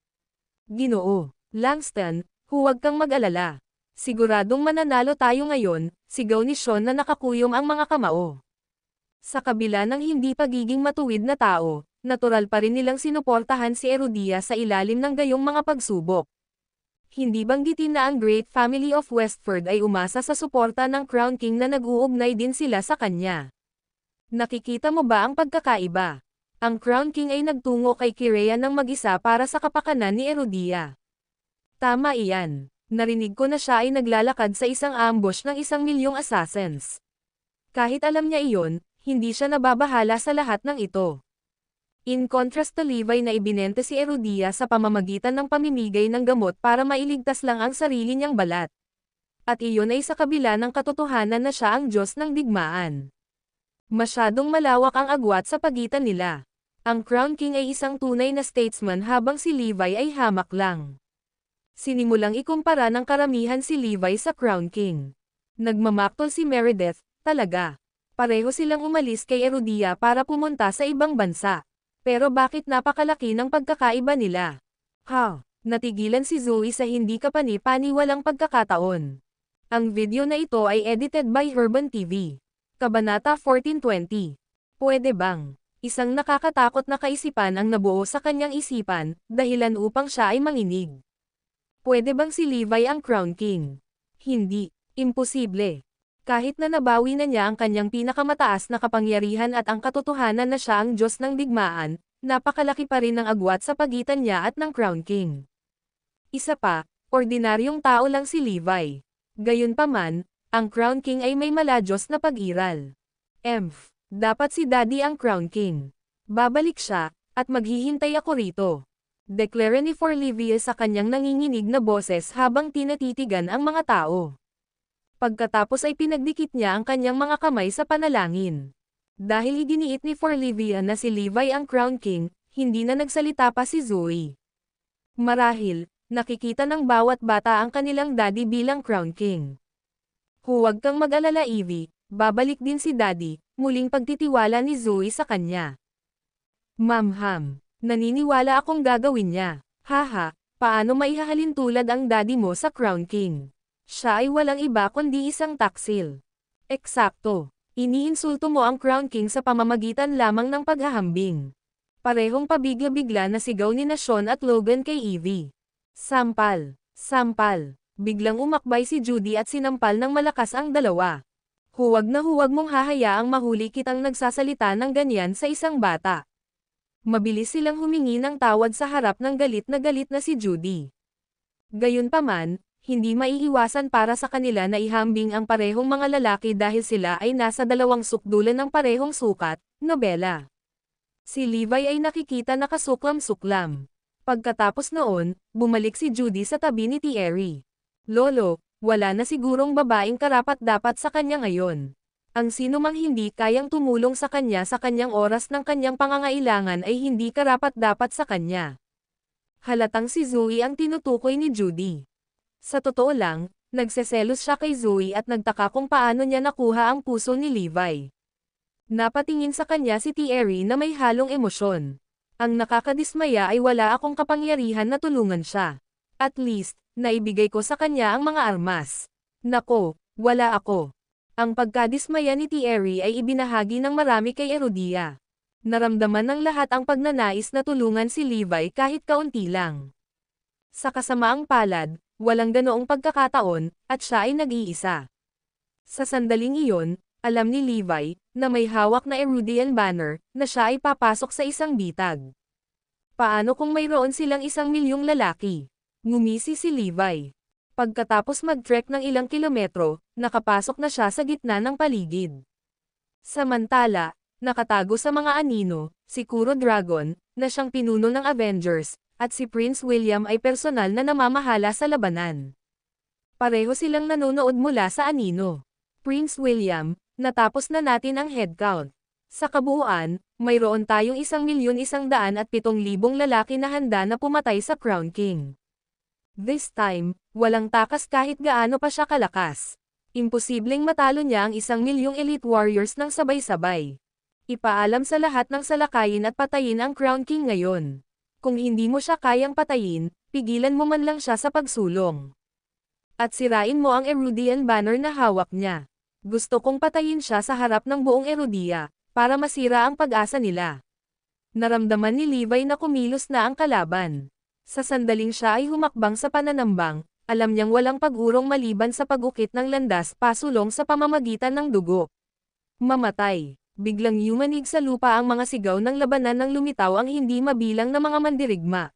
Ginoo, Langston, huwag kang mag-alala. Siguradong mananalo tayo ngayon, sigaw ni Sean na nakakuyom ang mga kamao. Sa kabila ng hindi pagiging matuwid na tao, natural pa rin nilang sinuportahan si Erudia sa ilalim ng gayong mga pagsubok. Hindi banggitin na ang Great Family of Westford ay umasa sa suporta ng Crown King na nag-uugnay din sila sa kanya. Nakikita mo ba ang pagkakaiba? Ang Crown King ay nagtungo kay Kirea ng mag-isa para sa kapakanan ni Erudia. Tama iyan. Narinig ko na siya ay naglalakad sa isang ambush ng 1,000,000 assassins. Kahit alam niya iyon, hindi siya nababahala sa lahat ng ito. In contrast to Levi na ibinente si Erudia sa pamamagitan ng pamimigay ng gamot para mailigtas lang ang sarili niyang balat. At iyon ay sa kabila ng katotohanan na siya ang Diyos ng digmaan. Masyadong malawak ang agwat sa pagitan nila. Ang Crown King ay isang tunay na statesman habang si Levi ay hamak lang. Sinimulang ikumpara ng karamihan si Levi sa Crown King. Nagmamaktol si Meredith, talaga. Pareho silang umalis kay Erudia para pumunta sa ibang bansa. Pero bakit napakalaki ng pagkakaiba nila? Natigilan si Zoe sa hindi kapani-paniwalang pagkakataon. Ang video na ito ay edited by Urban TV. Kabanata 1420. Pwede bang? Isang nakakatakot na kaisipan ang nabuo sa kanyang isipan, dahilan upang siya ay manginig. Pwede bang si Levi ang Crown King? Hindi. Imposible. Kahit na nabawi na niya ang kanyang pinakamataas na kapangyarihan at ang katotohanan na siya ang Diyos ng digmaan, napakalaki pa rin ang agwat sa pagitan niya at ng Crown King. Isa pa, ordinaryong tao lang si Levi. Gayunpaman, ang Crown King ay may maladyos na pag-iral. Dapat si Daddy ang Crown King. Babalik siya, at maghihintay ako rito. Deklara ni Forlivia sa kanyang nanginginig na boses habang tinatitigan ang mga tao. Pagkatapos ay pinagdikit niya ang kanyang mga kamay sa panalangin. Dahil iginiit ni Forlivia na si Levi ang Crown King, hindi na nagsalita pa si Zoe. Marahil, nakikita ng bawat bata ang kanilang daddy bilang Crown King. Huwag kang mag-alala Evie, babalik din si Daddy, muling pagtitiwala ni Zoe sa kanya. Ma'am, naniniwala akong gagawin niya. Haha, paano maihahalin tulad ang daddy mo sa Crown King? Siya ay walang iba kundi isang taksil. Eksakto, iniinsulto mo ang Crown King sa pamamagitan lamang ng paghahambing. Parehong pabigla-bigla na sigaw ni Sean at Logan kay Evie. Sampal, sampal. Biglang umakbay si Judy at sinampal ng malakas ang dalawa. Huwag na huwag mong hahayaang mahuli kitang nagsasalita ng ganyan sa isang bata. Mabilis silang humingi ng tawad sa harap ng galit na si Judy. Gayunpaman, hindi maiiwasan para sa kanila na ihambing ang parehong mga lalaki dahil sila ay nasa dalawang sukdulan ng parehong sukat, nobela. Si Levi ay nakikita nakasuklam-suklam. Pagkatapos noon, bumalik si Judy sa tabi ni Thierry. Lolo, wala na sigurong babaeng karapat-dapat sa kanya ngayon. Ang sino mang hindi kayang tumulong sa kanyang oras ng kanyang pangangailangan ay hindi karapat-dapat sa kanya. Halatang si Zoe ang tinutukoy ni Judy. Sa totoo lang, nagseselos siya kay Zoe at nagtaka kung paano niya nakuha ang puso ni Levi. Napatingin sa kanya si Thierry na may halong emosyon. Ang nakakadismaya ay wala akong kapangyarihan na tulungan siya. At least, naibigay ko sa kanya ang mga armas. Nako, wala ako. Ang pagkadismaya ni Thierry ay ibinahagi ng marami kay Erodia. Naramdaman ng lahat ang pagnanais na tulungan si Levi kahit kaunti lang. Sa kasamaang palad, walang ganoong pagkakataon, at siya ay nag-iisa. Sa sandaling iyon, alam ni Levi, na may hawak na Erudian banner, na siya ay papasok sa isang bitag. Paano kung mayroon silang 1,000,000 lalaki? Ngumisi si Levi. Pagkatapos mag-trek ng ilang kilometro, nakapasok na siya sa gitna ng paligid. Samantala, nakatago sa mga anino, si Kuro Dragon, na siyang pinuno ng Avengers, at si Prince William ay personal na namamahala sa labanan. Pareho silang nanonood mula sa anino. Prince William, natapos na natin ang headcount. Sa kabuuan, mayroon tayong 1,107,000 lalaki na handa na pumatay sa Crown King. This time, walang takas kahit gaano pa siya kalakas. Imposibleng matalo niya ang 1,000,000 elite warriors ng sabay-sabay. Ipaalam sa lahat ng salakayin at patayin ang Crown King ngayon. Kung hindi mo siya kayang patayin, pigilan mo man lang siya sa pagsulong. At sirain mo ang Erudian banner na hawak niya. Gusto kong patayin siya sa harap ng buong Erudia, para masira ang pag-asa nila. Naramdaman ni Levi na kumilos na ang kalaban. Sa sandaling siya ay humakbang sa pananambang, alam niyang walang pag-urong maliban sa pag-ukit ng landas pasulong sa pamamagitan ng dugo. Mamatay. Biglang yumanig sa lupa ang mga sigaw ng labanan nang lumitaw ang hindi mabilang na mga mandirigma.